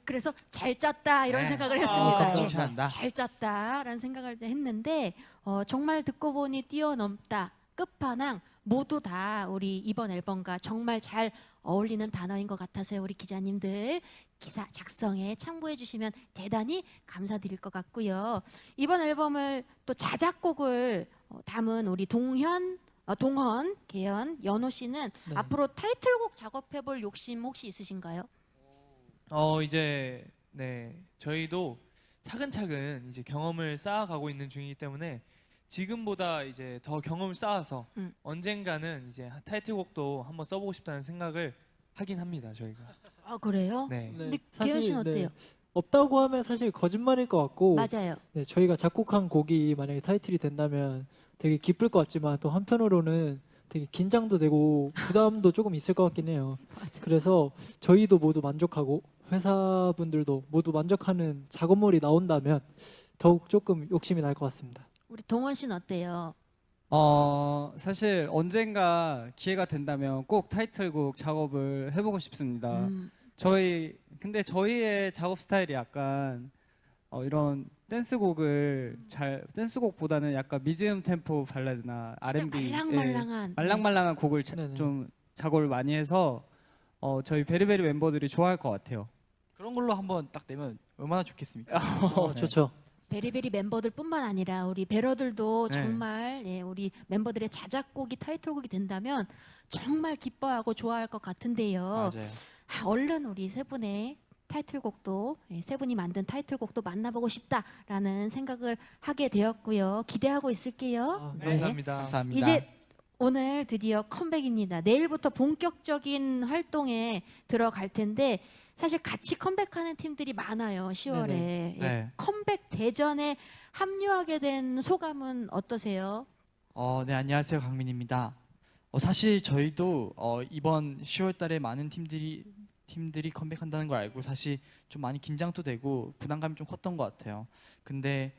[SPEAKER 1] 그래서 잘 짰다 이런
[SPEAKER 4] 네.
[SPEAKER 1] 생각을
[SPEAKER 4] 아,
[SPEAKER 1] 했습니다. 예.
[SPEAKER 4] 칭찬한다.
[SPEAKER 1] 잘 짰다라는 생각을 했는데 정말 듣고 보니 뛰어넘다 끝판왕 모두 다 우리 이번 앨범과 정말 잘 어울리는 단어인 것 같아서요. 우리 기자님들 기사 작성에 참고해 주시면 대단히 감사드릴 것 같고요. 이번 앨범을 또 자작곡을 담은 우리 동헌, 계현, 연호 씨는
[SPEAKER 6] 네.
[SPEAKER 1] 앞으로 타이틀곡 작업해볼 욕심 혹시 있으신가요?
[SPEAKER 7] 이제 네 저희도 차근차근 이제 경험을 쌓아가고 있는 중이기 때문에 지금보다 이제 더 경험을 쌓아서 언젠가는 이제 타이틀곡도 한번 써보고 싶다는 생각을 하긴 합니다 저희가.
[SPEAKER 1] 아 그래요?
[SPEAKER 7] 네.
[SPEAKER 1] 근데 계현 씨는 어때요?
[SPEAKER 6] 없다고 하면 사실 거짓말일 것 같고
[SPEAKER 1] 맞아요.
[SPEAKER 6] 네, 저희가 작곡한 곡이 만약에 타이틀이 된다면 되게 기쁠 것 같지만 또 한편으로는 되게 긴장도 되고 부담도 조금 있을 것 같긴 해요.
[SPEAKER 1] 맞아.
[SPEAKER 6] 그래서 저희도 모두 만족하고 회사분들도 모두 만족하는 작업물이 나온다면 더욱 조금 욕심이 날 것 같습니다.
[SPEAKER 1] 우리 동원 씨는 어때요?
[SPEAKER 3] 사실 언젠가 기회가 된다면 꼭 타이틀곡 작업을 해보고 싶습니다. 근데 저희의 작업 스타일이 약간 이런 댄스곡보다는 약간 미디움 템포 발라드나 R&B
[SPEAKER 1] 말랑말랑한
[SPEAKER 3] 말랑말랑한 곡을
[SPEAKER 6] 네네.
[SPEAKER 3] 좀 작업을 많이 해서 저희 베리베리 멤버들이 좋아할 것 같아요.
[SPEAKER 4] 그런 걸로 한번 딱 내면 얼마나 좋겠습니까?
[SPEAKER 6] 좋죠.
[SPEAKER 1] 베리베리 멤버들뿐만 아니라 우리 베러들도
[SPEAKER 4] 네.
[SPEAKER 1] 정말 예, 우리 멤버들의 자작곡이 타이틀곡이 된다면 정말 기뻐하고 좋아할 것 같은데요.
[SPEAKER 4] 맞아요.
[SPEAKER 1] 얼른 우리 세 분의 타이틀곡도 세 분이 만든 타이틀곡도 만나보고 싶다라는 생각을 하게 되었고요. 기대하고 있을게요.
[SPEAKER 6] 네.
[SPEAKER 7] 감사합니다.
[SPEAKER 4] 감사합니다.
[SPEAKER 1] 이제 오늘 드디어 컴백입니다. 내일부터 본격적인 활동에 들어갈 텐데 사실 같이 컴백하는 팀들이 많아요. 10월에
[SPEAKER 6] 네네.
[SPEAKER 4] 네.
[SPEAKER 1] 컴백 대전에 합류하게 된 소감은 어떠세요?
[SPEAKER 4] 네, 안녕하세요. 강민입니다. 사실 저희도 이번 10월달에 많은 팀들이 컴백한다는 걸 알고 사실 좀 많이 긴장도 되고 부담감이 좀 컸던 것 같아요. 근데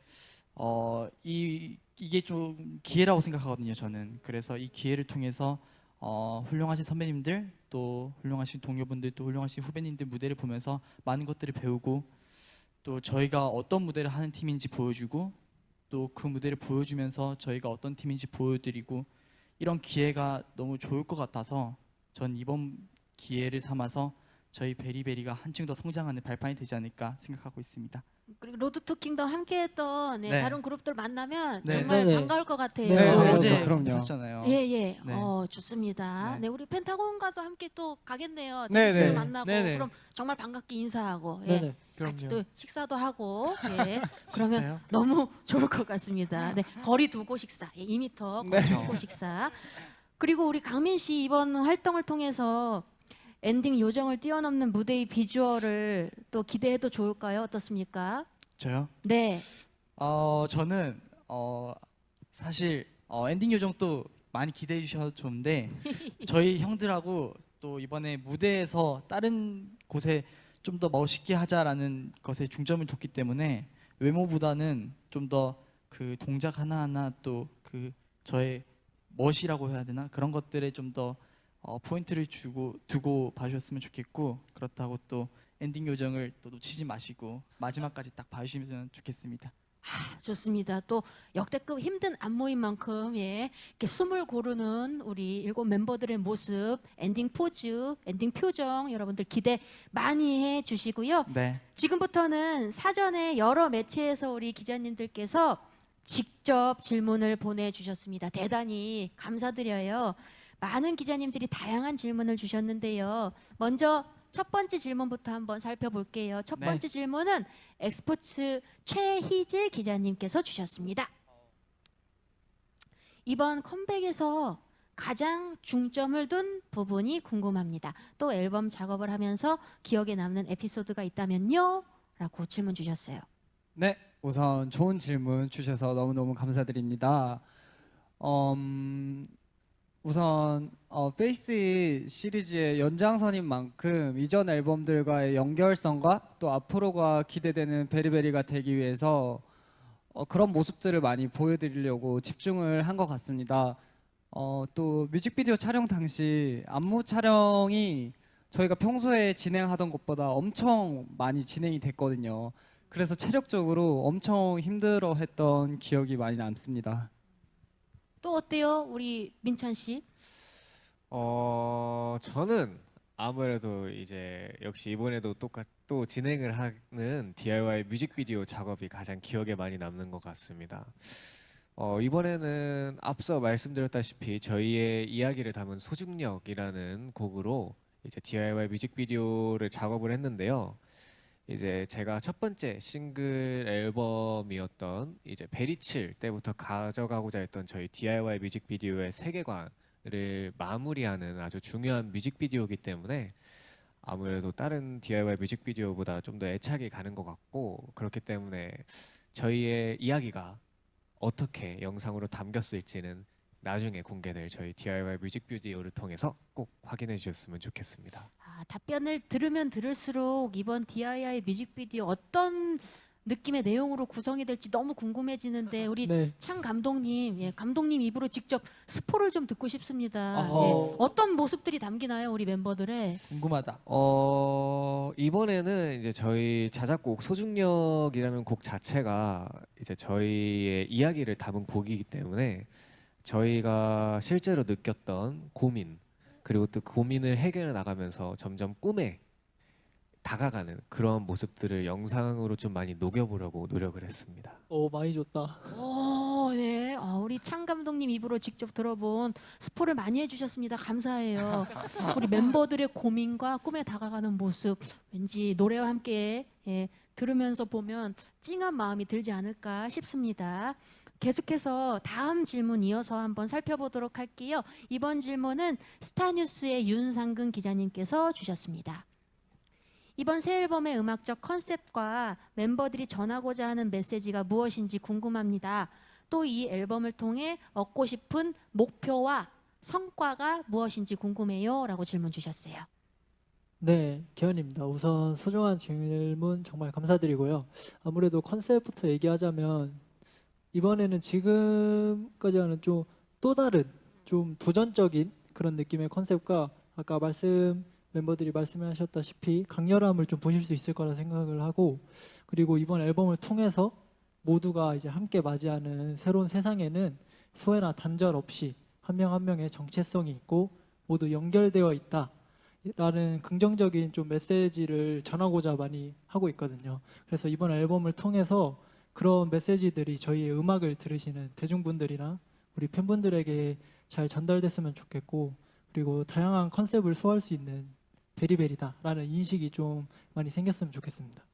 [SPEAKER 4] 이게 좀 기회라고 생각하거든요. 저는. 그래서 이 기회를 통해서 훌륭하신 선배님들 또 훌륭하신 동료분들 또 훌륭하신 후배님들 무대를 보면서 많은 것들을 배우고 또 저희가 어떤 무대를 하는 팀인지 보여주고 또 그 무대를 보여주면서 저희가 어떤 팀인지 보여드리고 이런 기회가 너무 좋을 것 같아서 전 이번 기회를 삼아서 저희 베리베리가 한층 더 성장하는 발판이 되지 않을까 생각하고 있습니다.
[SPEAKER 1] 그리고 로드 투 킹덤 함께했던
[SPEAKER 4] 네.
[SPEAKER 1] 다른 그룹들 만나면
[SPEAKER 4] 네.
[SPEAKER 1] 정말
[SPEAKER 6] 네네.
[SPEAKER 1] 반가울 것 같아요.
[SPEAKER 6] 네,
[SPEAKER 4] 또
[SPEAKER 6] 네,
[SPEAKER 4] 어제
[SPEAKER 3] 그럼요.
[SPEAKER 4] 하셨잖아요.
[SPEAKER 1] 예.
[SPEAKER 4] 네.
[SPEAKER 1] 좋습니다.
[SPEAKER 4] 네.
[SPEAKER 1] 네, 우리 펜타곤과도 함께 또 가겠네요.
[SPEAKER 3] 네네.
[SPEAKER 1] 네. 만나고
[SPEAKER 7] 네네.
[SPEAKER 1] 그럼 정말 반갑게 인사하고
[SPEAKER 6] 네네.
[SPEAKER 1] 같이
[SPEAKER 7] 그럼요.
[SPEAKER 1] 또 식사도 하고 그러면
[SPEAKER 4] 식사요?
[SPEAKER 1] 너무 좋을 것 같습니다. 네, 거리 두고 식사, 2m 거리 두고 식사. 그리고 우리 강민 씨 이번 활동을 통해서 엔딩 요정을 뛰어넘는 무대의 비주얼을 또 기대해도 좋을까요? 어떻습니까?
[SPEAKER 4] 저요?
[SPEAKER 1] 네.
[SPEAKER 4] 저는 사실 엔딩 요정 또 많이 기대해 주셔도 좋은데 저희 형들하고 또 이번에 무대에서 다른 곳에 좀 더 멋있게 하자라는 것에 중점을 뒀기 때문에 외모보다는 좀 더 그 동작 하나하나 또 그 저의 멋이라고 해야 되나 그런 것들에 좀 더 포인트를 두고 봐주셨으면 좋겠고 그렇다고 또 엔딩 요정을 또 놓치지 마시고 마지막까지 딱 봐주시면 좋겠습니다.
[SPEAKER 1] 좋습니다. 또 역대급 힘든 안무인 만큼 이렇게 숨을 고르는 우리 7 멤버들의 모습, 엔딩 포즈, 엔딩 표정 여러분들 기대 많이 해주시고요.
[SPEAKER 4] 네.
[SPEAKER 1] 지금부터는 사전에 여러 매체에서 우리 기자님들께서 직접 질문을 보내주셨습니다. 대단히 감사드려요. 많은 기자님들이 다양한 질문을 주셨는데요. 먼저 첫 번째 질문부터 한번 살펴볼게요. 첫
[SPEAKER 4] 네.
[SPEAKER 1] 번째 질문은 엑스포츠 최희재 기자님께서 주셨습니다. 이번 컴백에서 가장 중점을 둔 부분이 궁금합니다. 또 앨범 작업을 하면서 기억에 남는 에피소드가 있다면요? 라고 질문 주셨어요.
[SPEAKER 3] 네, 우선 좋은 질문 주셔서 너무너무 감사드립니다. 우선 페이스 시리즈의 연장선인 만큼 이전 앨범들과의 연결성과 또 앞으로가 기대되는 베리베리가 되기 위해서 그런 모습들을 많이 보여드리려고 집중을 한 것 같습니다. 또 뮤직비디오 촬영 당시 안무 촬영이 저희가 평소에 진행하던 것보다 엄청 많이 진행이 됐거든요. 그래서 체력적으로 엄청 힘들어했던 기억이 많이 남습니다.
[SPEAKER 1] 또 어때요? 우리 민찬 씨?
[SPEAKER 5] 저는 아무래도 이제 역시 이번에도 또 진행을 하는 DIY 뮤직비디오 작업이 가장 기억에 많이 남는 것 같습니다. 이번에는 앞서 말씀드렸다시피 저희의 이야기를 담은 소중력이라는 곡으로 이제 DIY 뮤직비디오를 작업을 했는데요. 이제 제가 첫 번째 싱글 앨범이었던 이제 베리칠 때부터 가져가고자 했던 저희 DIY 뮤직비디오의 세계관을 마무리하는 아주 중요한 뮤직비디오이기 때문에 아무래도 다른 DIY 뮤직비디오보다 좀 더 애착이 가는 것 같고, 그렇기 때문에 저희의 이야기가 어떻게 영상으로 담겼을지는 나중에 공개될 저희 DIY 뮤직비디오를 통해서 꼭 확인해 주셨으면 좋겠습니다.
[SPEAKER 1] 답변을 들으면 들을수록 이번 DIY 뮤직비디오 어떤 느낌의 내용으로 구성이 될지 너무 궁금해지는데 우리
[SPEAKER 6] 네.
[SPEAKER 1] 창 감독님, 감독님 입으로 직접 스포를 좀 듣고 싶습니다.
[SPEAKER 4] 어허.
[SPEAKER 1] 어떤 모습들이 담기나요, 우리 멤버들의?
[SPEAKER 4] 궁금하다.
[SPEAKER 5] 이번에는 이제 저희 자작곡 소중력이라는 곡 자체가 이제 저희의 이야기를 담은 곡이기 때문에 저희가 실제로 느꼈던 고민, 그리고 또 고민을 해결해 나가면서 점점 꿈에 다가가는 그런 모습들을 영상으로 좀 많이 녹여보려고 노력을 했습니다.
[SPEAKER 6] 많이 줬다.
[SPEAKER 1] 네. 우리 창 감독님 입으로 직접 들어본 스포를 많이 해주셨습니다. 감사해요. 우리 멤버들의 고민과 꿈에 다가가는 모습, 왠지 노래와 함께 들으면서 보면 찡한 마음이 들지 않을까 싶습니다. 계속해서 다음 질문 이어서 한번 살펴보도록 할게요. 이번 질문은 스타뉴스의 윤상근 기자님께서 주셨습니다. 이번 새 앨범의 음악적 컨셉과 멤버들이 전하고자 하는 메시지가 무엇인지 궁금합니다. 또 이 앨범을 통해 얻고 싶은 목표와 성과가 무엇인지 궁금해요. 라고 질문 주셨어요.
[SPEAKER 6] 네, 기현입니다. 우선 소중한 질문 정말 감사드리고요. 아무래도 컨셉부터 얘기하자면 이번에는 지금까지와는 좀 또 다른 좀 도전적인 그런 느낌의 컨셉과 아까 멤버들이 말씀하셨다시피 강렬함을 좀 보실 수 있을 거라 생각을 하고, 그리고 이번 앨범을 통해서 모두가 이제 함께 맞이하는 새로운 세상에는 소외나 단절 없이 한 명 한 명의 정체성이 있고 모두 연결되어 있다라는 긍정적인 좀 메시지를 전하고자 많이 하고 있거든요. 그래서 이번 앨범을 통해서 그런 메시지들이 저희의 음악을 들으시는 대중분들이나 우리 팬분들에게 잘 전달됐으면 좋겠고, 그리고 다양한 컨셉을 소화할 수 있는 베리베리다라는 인식이 좀 많이 생겼으면 좋겠습니다.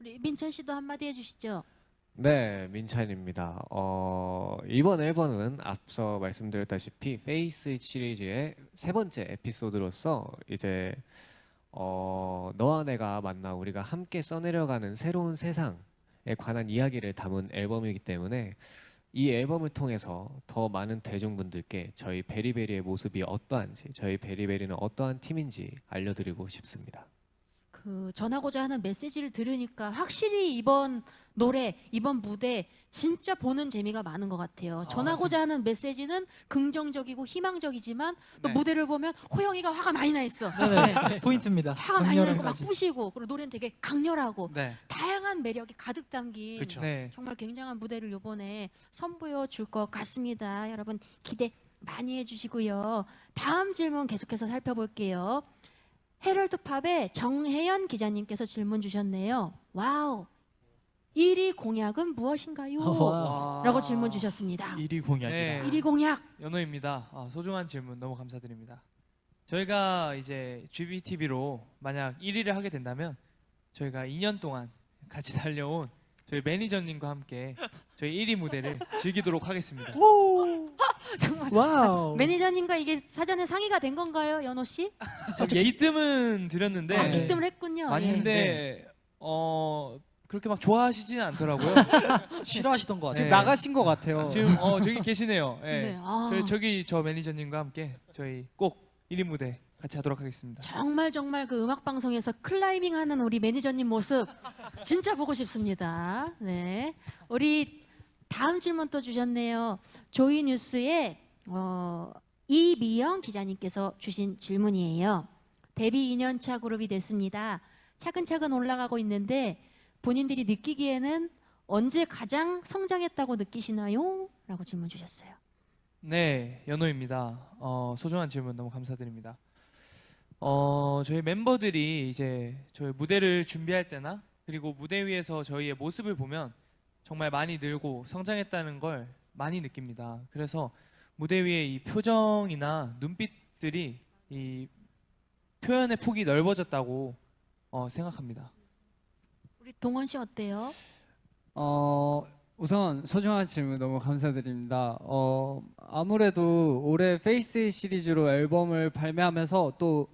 [SPEAKER 1] 우리 민찬 씨도 한마디 해주시죠.
[SPEAKER 5] 네, 민찬입니다. 이번 앨범은 앞서 말씀드렸다시피 페이스 시리즈의 세 번째 에피소드로서 이제 너와 내가 만나 우리가 함께 써내려가는 새로운 세상에 관한 이야기를 담은 앨범이기 때문에 이 앨범을 통해서 더 많은 대중분들께 저희 베리베리의 모습이 어떠한지, 저희 베리베리는 어떠한 팀인지 알려드리고 싶습니다.
[SPEAKER 1] 전하고자 하는 메시지를 들으니까 확실히 이번 노래, 이번 무대 진짜 보는 재미가 많은 것 같아요. 전하고자 하는 메시지는 긍정적이고 희망적이지만 또
[SPEAKER 4] 네.
[SPEAKER 1] 무대를 보면 호영이가 화가 많이 나 있어.
[SPEAKER 6] 네, 포인트입니다.
[SPEAKER 1] 화가 많이 나고 막
[SPEAKER 6] 강렬함까지.
[SPEAKER 1] 부시고, 그리고 노래는 되게 강렬하고
[SPEAKER 4] 네.
[SPEAKER 1] 다양한 매력이 가득 담긴
[SPEAKER 4] 그쵸.
[SPEAKER 7] 네.
[SPEAKER 1] 정말 굉장한 무대를 이번에 선보여 줄 것 같습니다. 여러분 기대 많이 해주시고요. 다음 질문 계속해서 살펴볼게요. 헤럴드 팝의 정혜연 기자님께서 질문 주셨네요. 와우, 1위 공약은 무엇인가요?
[SPEAKER 6] 와.
[SPEAKER 1] 라고 질문 주셨습니다.
[SPEAKER 4] 1위 공약이다.
[SPEAKER 7] 네.
[SPEAKER 1] 1위 공약.
[SPEAKER 7] 연호입니다. 소중한 질문 너무 감사드립니다. 저희가 이제 GBTV로 만약 1위를 하게 된다면 저희가 2년 동안 같이 달려온 저희 매니저님과 함께 저희 1위 무대를 즐기도록 하겠습니다.
[SPEAKER 1] 정말
[SPEAKER 6] 와우.
[SPEAKER 1] 매니저님과 이게 사전에 상의가 된 건가요, 연호 씨?
[SPEAKER 7] 살짝 기뜸은 드렸는데
[SPEAKER 1] 아, 기뜸을 했군요.
[SPEAKER 4] 많이
[SPEAKER 1] 예.
[SPEAKER 7] 근데 그렇게 막 좋아하시지는 않더라고요.
[SPEAKER 4] 싫어하시던 것
[SPEAKER 3] 지금
[SPEAKER 7] 네.
[SPEAKER 3] 나가신 것 같아요.
[SPEAKER 7] 지금 저기 계시네요. 예.
[SPEAKER 1] 네, 아.
[SPEAKER 7] 저 매니저님과 함께 저희 꼭 1위 무대 같이 하도록 하겠습니다.
[SPEAKER 1] 정말 그 음악 방송에서 클라이밍 하는 우리 매니저님 모습 진짜 보고 싶습니다. 네. 우리 다음 질문 또 주셨네요. 조이 뉴스에 이미영 기자님께서 주신 질문이에요. 데뷔 2년차 그룹이 됐습니다. 차근차근 올라가고 있는데 본인들이 느끼기에는 언제 가장 성장했다고 느끼시나요? 라고 질문 주셨어요.
[SPEAKER 7] 네, 연호입니다. 소중한 질문 너무 감사드립니다. 저희 멤버들이 이제 저희 무대를 준비할 때나 그리고 무대 위에서 저희의 모습을 보면 정말 많이 늘고 성장했다는 걸 많이 느낍니다. 그래서 무대 위에 이 표정이나 눈빛들이 이 표현의 폭이 넓어졌다고 생각합니다.
[SPEAKER 1] 우리 동원 씨 어때요?
[SPEAKER 3] 우선 소중한 질문 너무 감사드립니다. 아무래도 올해 페이스 시리즈로 앨범을 발매하면서 또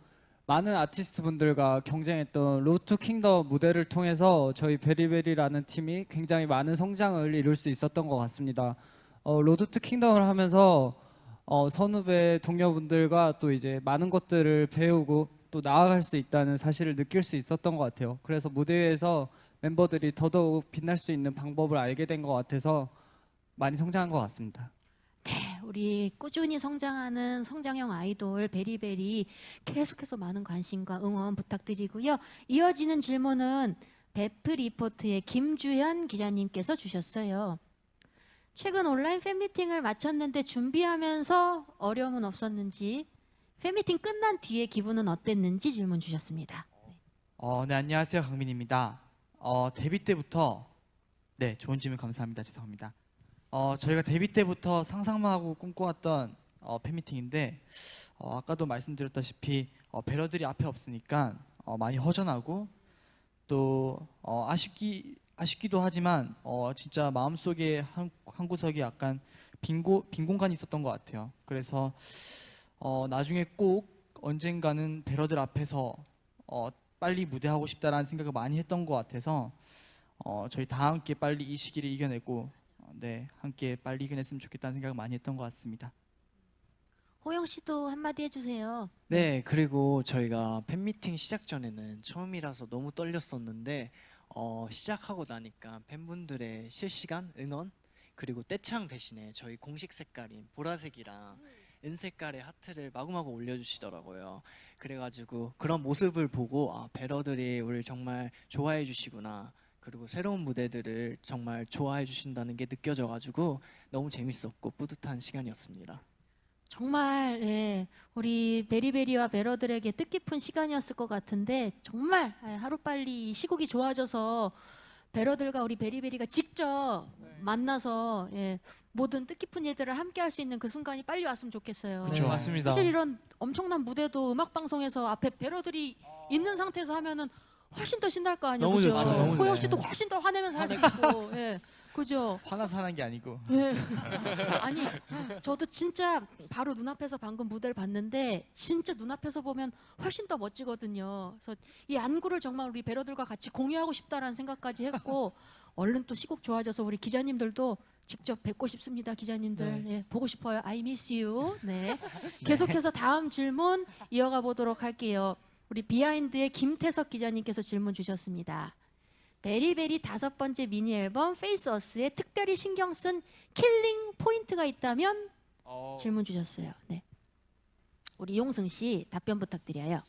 [SPEAKER 3] 많은 아티스트 분들과 경쟁했던 로드 투 킹덤 무대를 통해서 저희 베리베리라는 팀이 굉장히 많은 성장을 이룰 수 있었던 것 같습니다. 로드 투 킹덤을 하면서 선후배 동료분들과 또 이제 많은 것들을 배우고 또 나아갈 수 있다는 사실을 느낄 수 있었던 것 같아요. 그래서 무대 위에서 멤버들이 더더욱 빛날 수 있는 방법을 알게 된 것 같아서 많이 성장한 것 같습니다.
[SPEAKER 1] 네, 우리 꾸준히 성장하는 성장형 아이돌 베리베리 계속해서 많은 관심과 응원 부탁드리고요. 이어지는 질문은 베프 리포트의 김주현 기자님께서 주셨어요. 최근 온라인 팬미팅을 마쳤는데 준비하면서 어려움은 없었는지, 팬미팅 끝난 뒤에 기분은 어땠는지 질문 주셨습니다.
[SPEAKER 4] 네, 안녕하세요. 강민입니다. 데뷔 때부터 네, 좋은 질문 감사합니다. 죄송합니다. 저희가 데뷔 때부터 상상만 하고 꿈꿔왔던 팬미팅인데 아까도 말씀드렸다시피 배러들이 앞에 없으니까 많이 허전하고 또 아쉽기도 하지만 진짜 마음속에 한 구석에 약간 빈 공간이 있었던 것 같아요. 그래서 나중에 꼭 언젠가는 배러들 앞에서 빨리 무대하고 싶다라는 생각을 많이 했던 것 같아서 저희 다 함께 빨리 이 시기를 이겨내고 네, 함께 빨리 이겨냈으면 좋겠다는 생각을 많이 했던 것 같습니다.
[SPEAKER 1] 호영 씨도 한마디 해주세요.
[SPEAKER 8] 네, 그리고 저희가 팬미팅 시작 전에는 처음이라서 너무 떨렸었는데 시작하고 나니까 팬분들의 실시간 응원 그리고 떼창 대신에 저희 공식 색깔인 보라색이랑 은색깔의 하트를 마구마구 올려주시더라고요. 그래가지고 그런 모습을 보고 배러들이 우리를 정말 좋아해 주시구나. 그리고 새로운 무대들을 정말 좋아해 주신다는 게 느껴져가지고 너무 재밌었고 뿌듯한 시간이었습니다.
[SPEAKER 1] 정말 예, 우리 베리베리와 베러들에게 뜻깊은 시간이었을 것 같은데 정말 하루빨리 시국이 좋아져서 베러들과 우리 베리베리가 직접 만나서 모든 뜻깊은 일들을 함께 할 수 있는 그 순간이 빨리 왔으면 좋겠어요.
[SPEAKER 7] 그렇죠, 맞습니다.
[SPEAKER 1] 사실 이런 엄청난 무대도 음악 방송에서 앞에 베러들이 있는 상태에서 하면은 훨씬 더 신날 거 아니에요.
[SPEAKER 7] 너무
[SPEAKER 1] 그죠?
[SPEAKER 7] 좋죠, 너무
[SPEAKER 1] 호영
[SPEAKER 7] 좋죠.
[SPEAKER 1] 씨도 훨씬 더 화내면서 할 수 있고, 그죠?
[SPEAKER 4] 화나서 하는 게 아니고
[SPEAKER 1] 네. 아니 저도 진짜 바로 눈앞에서 방금 무대를 봤는데 진짜 눈앞에서 보면 훨씬 더 멋지거든요. 그래서 이 안구를 정말 우리 배러들과 같이 공유하고 싶다라는 생각까지 했고 얼른 또 시국 좋아져서 우리 기자님들도 직접 뵙고 싶습니다. 기자님들 보고 싶어요. I miss you. 네. 계속해서 다음 질문 이어가 보도록 할게요. 우리 비하인드의 김태석 기자님께서 질문 주셨습니다. 베리베리 5번째 미니 앨범 페이스 어스에 특별히 신경 쓴 킬링 포인트가 있다면 질문 주셨어요. 네. 우리 용승 씨 답변 부탁드려요.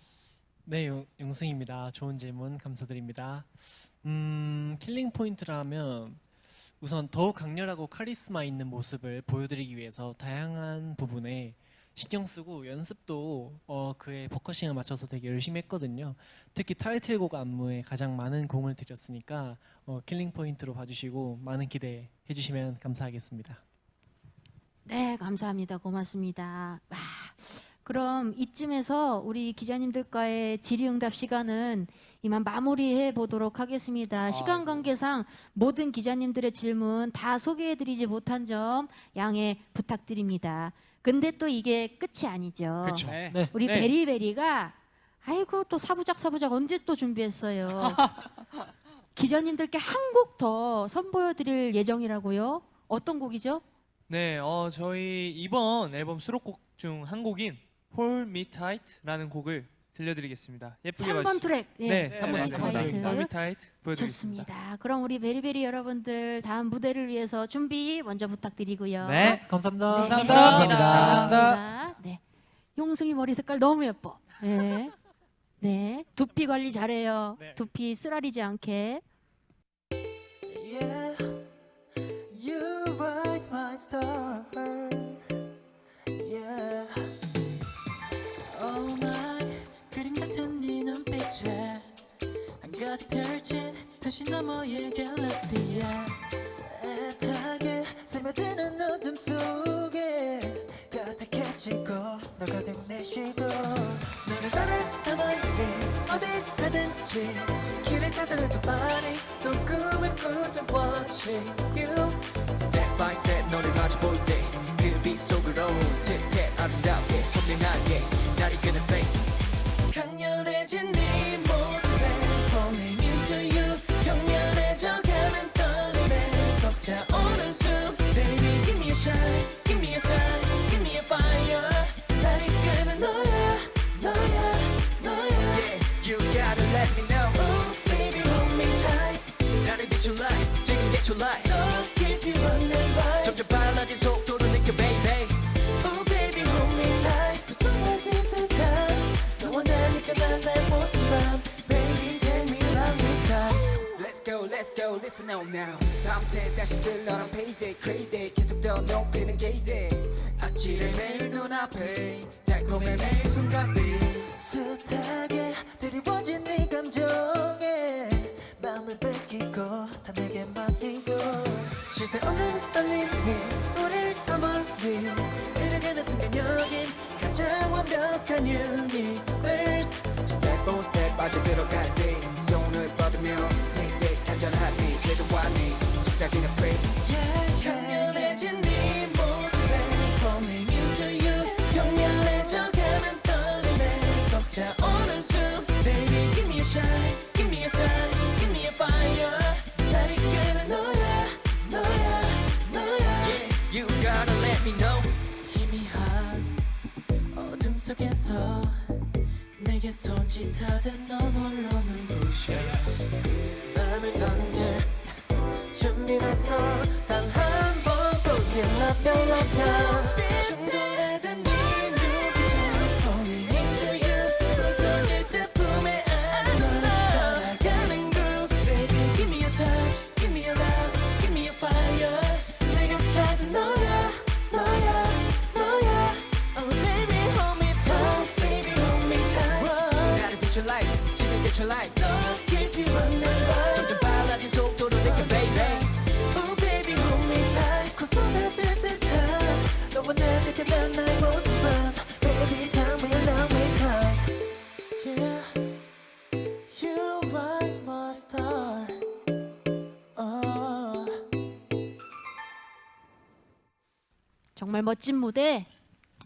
[SPEAKER 2] 네, 용승입니다. 좋은 질문 감사드립니다. 킬링 포인트라면 우선 더욱 강렬하고 카리스마 있는 모습을 보여드리기 위해서 다양한 부분에 신경 쓰고 연습도 그의 포커싱을 맞춰서 되게 열심히 했거든요. 특히 타이틀곡 안무에 가장 많은 공을 들였으니까 킬링 포인트로 봐주시고 많은 기대해 주시면 감사하겠습니다.
[SPEAKER 1] 네, 감사합니다. 고맙습니다. 그럼 이쯤에서 우리 기자님들과의 질의응답 시간은 이만 마무리해 보도록 하겠습니다. 시간 관계상 모든 기자님들의 질문 다 소개해드리지 못한 점 양해 부탁드립니다. 근데 또 이게 끝이 아니죠.
[SPEAKER 4] 그렇죠.
[SPEAKER 3] 네.
[SPEAKER 1] 우리
[SPEAKER 7] 네.
[SPEAKER 1] 베리베리가 아이고 또 사부작 언제 또 준비했어요. 기자님들께 한 곡 더 선보여드릴 예정이라고요. 어떤 곡이죠?
[SPEAKER 7] 네, 저희 이번 앨범 수록곡 중 한 곡인 Hold Me Tight라는 곡을 들려드리겠습니다. 예쁘게
[SPEAKER 1] 3번
[SPEAKER 7] 봐주시죠.
[SPEAKER 1] 트랙.
[SPEAKER 7] 네,
[SPEAKER 3] 네,
[SPEAKER 7] 3번
[SPEAKER 3] 네,
[SPEAKER 7] 트랙.
[SPEAKER 1] 타이틀.
[SPEAKER 7] Hold Me Tight 보여드리겠습니다.
[SPEAKER 1] 좋습니다. 그럼 우리 베리베리 여러분들 다음 무대를 위해서 준비 먼저 부탁드리고요.
[SPEAKER 3] 네.
[SPEAKER 6] 감사합니다.
[SPEAKER 1] 네,
[SPEAKER 3] 감사합니다.
[SPEAKER 1] 감사합니다. 네. 용승이 머리 색깔 너무 예뻐. 네. 네. 두피 관리 잘해요.
[SPEAKER 7] 네.
[SPEAKER 1] 두피 쓰라리지 않게.
[SPEAKER 9] Yeah, you rise my star. Yeah, oh my, 그림 같은 네 눈빛에 한가득 펼친 현실 너머의 갤럭시야. 애타게 스며드는 어둠 속에 가득해지고 너 가득 내쉬고 너를 따라 멀리 어딜 가든지 길을 찾아내도 많이 또 꿈을 꾸던 watching you Step by step 너를 마주 볼 때 그 빛 속으로 특히 아름답게 선명하게 날 이끄는 faith 강렬해진 네 모습에 falling into you 격렬해져가는 떨림에 벅차오는 숨 Baby give me a shine give me a sign give me a fire 날 이끄는 너야 너야 너야 Yeah you gotta let me know Oh baby hold me tight 나를 비춘 light 지금 get your light 너 깊이 running right 점점 빨라진 속도를 느껴 baby Oh baby hold me tight 불쌍해진 듯한 너와 나니까 난 날 모든 밤 Baby take me love me tight
[SPEAKER 10] Let's go, listen up now 밤새 다시 슬러런 pace crazy 계속 더 높이는 gaze
[SPEAKER 9] 아찔해 매일 눈앞에 달콤해 매일 순간빛 숱하게 드리워진 네 감정에 마음을 뺏기고 다 내게 맡기고 쉴 새 없는 떨림이 우릴 더 멀리 데려가는 순간 여긴 가장 완벽한 universe
[SPEAKER 10] Step on step 빠져들어갈 때 손을 뻗으며 take take 안전한 네 그래도 완히 속삭이는 free
[SPEAKER 9] 강렬해진 네 모습에 falling into you 격렬해져가는 떨림에 벅차오는 숨 Baby give me a shine give me a sign give me a fire 날 이끄는 너야 너야 너야
[SPEAKER 10] Yeah you gotta let me know
[SPEAKER 9] 희미한 어둠 속에서 내게 손짓하듯 넌 홀로 눈부셔 마음을 던질 준비됐어 단 한 번뿐인 love you love you 충돌하던 네 눈빛에 falling into you 부서질 듯 품에 안아 떠나가는 groove Baby give me a touch give me a love give me a fire 내가 찾은 너야 너야 너야 Oh baby hold me tight baby hold me tight
[SPEAKER 10] 나를 비춘 light 지금 get your light
[SPEAKER 9] 너 깊이 running right
[SPEAKER 10] 점점 빨라진 속도를 느껴 baby
[SPEAKER 9] Oh baby hold me tight 곧 쏟아질 듯한 너와 나 느껴 난 나의 모든 밤 Baby tell me love me tight Yeah You rise my star Oh
[SPEAKER 1] 정말 멋진 무대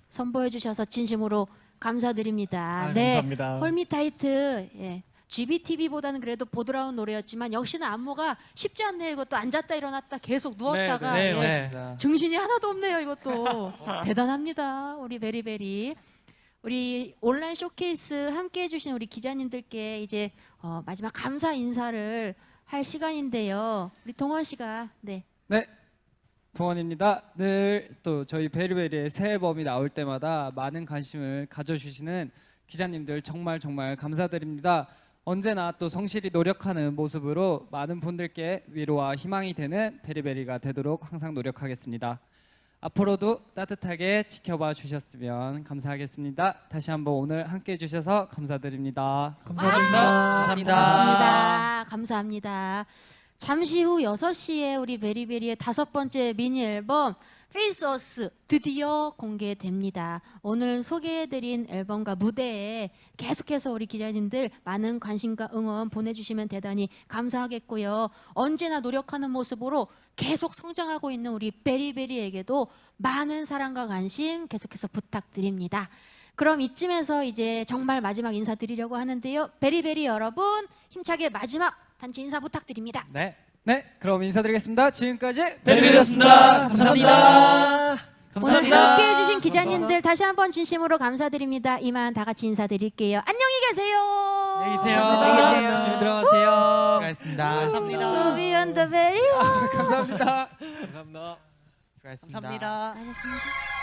[SPEAKER 1] 선보여 주셔서 진심으로 감사드립니다. 네.
[SPEAKER 2] 감사합니다.
[SPEAKER 1] 홀미타이트. 예. GBTV보다는 그래도 보드라운 노래였지만 역시나 안무가 쉽지 않네요. 이것도 앉았다 일어났다 계속 누웠다가
[SPEAKER 7] 네,
[SPEAKER 1] 예.
[SPEAKER 7] 맞습니다.
[SPEAKER 1] 정신이 하나도 없네요. 이것도 대단합니다. 우리 베리베리. 우리 온라인 쇼케이스 함께 해주신 우리 기자님들께 이제 마지막 감사 인사를 할 시간인데요. 우리 동원 씨가 네.
[SPEAKER 3] 네. 동원입니다. 늘 또 저희 베리베리의 새 앨범이 나올 때마다 많은 관심을 가져주시는 기자님들 정말 정말 감사드립니다. 언제나 또 성실히 노력하는 모습으로 많은 분들께 위로와 희망이 되는 베리베리가 되도록 항상 노력하겠습니다. 앞으로도 따뜻하게 지켜봐 주셨으면 감사하겠습니다. 다시 한번 오늘 함께 해주셔서 감사드립니다.
[SPEAKER 1] 감사합니다. 감사합니다. 잠시 후 6시에 우리 베리베리의 5번째 미니 앨범 페이스어스 드디어 공개됩니다. 오늘 소개해드린 앨범과 무대에 계속해서 우리 기자님들 많은 관심과 응원 보내주시면 대단히 감사하겠고요. 언제나 노력하는 모습으로 계속 성장하고 있는 우리 베리베리에게도 많은 사랑과 관심 계속해서 부탁드립니다. 그럼 이쯤에서 이제 정말 마지막 인사드리려고 하는데요. 베리베리 여러분 힘차게 마지막 단체 인사 부탁드립니다.
[SPEAKER 3] 네, 그럼 인사드리겠습니다. 지금까지
[SPEAKER 4] 베리베리였습니다. 감사합니다.
[SPEAKER 1] 오늘 이렇게 해주신 기자님들 다시 한번 진심으로 감사드립니다. 이만 다 같이 인사드릴게요. 안녕히 계세요.
[SPEAKER 3] 안녕히 계세요.
[SPEAKER 8] 안녕히 계세요.
[SPEAKER 3] 조심히 들어가세요.
[SPEAKER 4] 수고하셨습니다.
[SPEAKER 8] 감사합니다.
[SPEAKER 1] To be on the very
[SPEAKER 3] 감사합니다.
[SPEAKER 5] 감사합니다.
[SPEAKER 4] 수고하셨습니다.
[SPEAKER 8] 감사합니다.
[SPEAKER 1] 수고하셨습니다.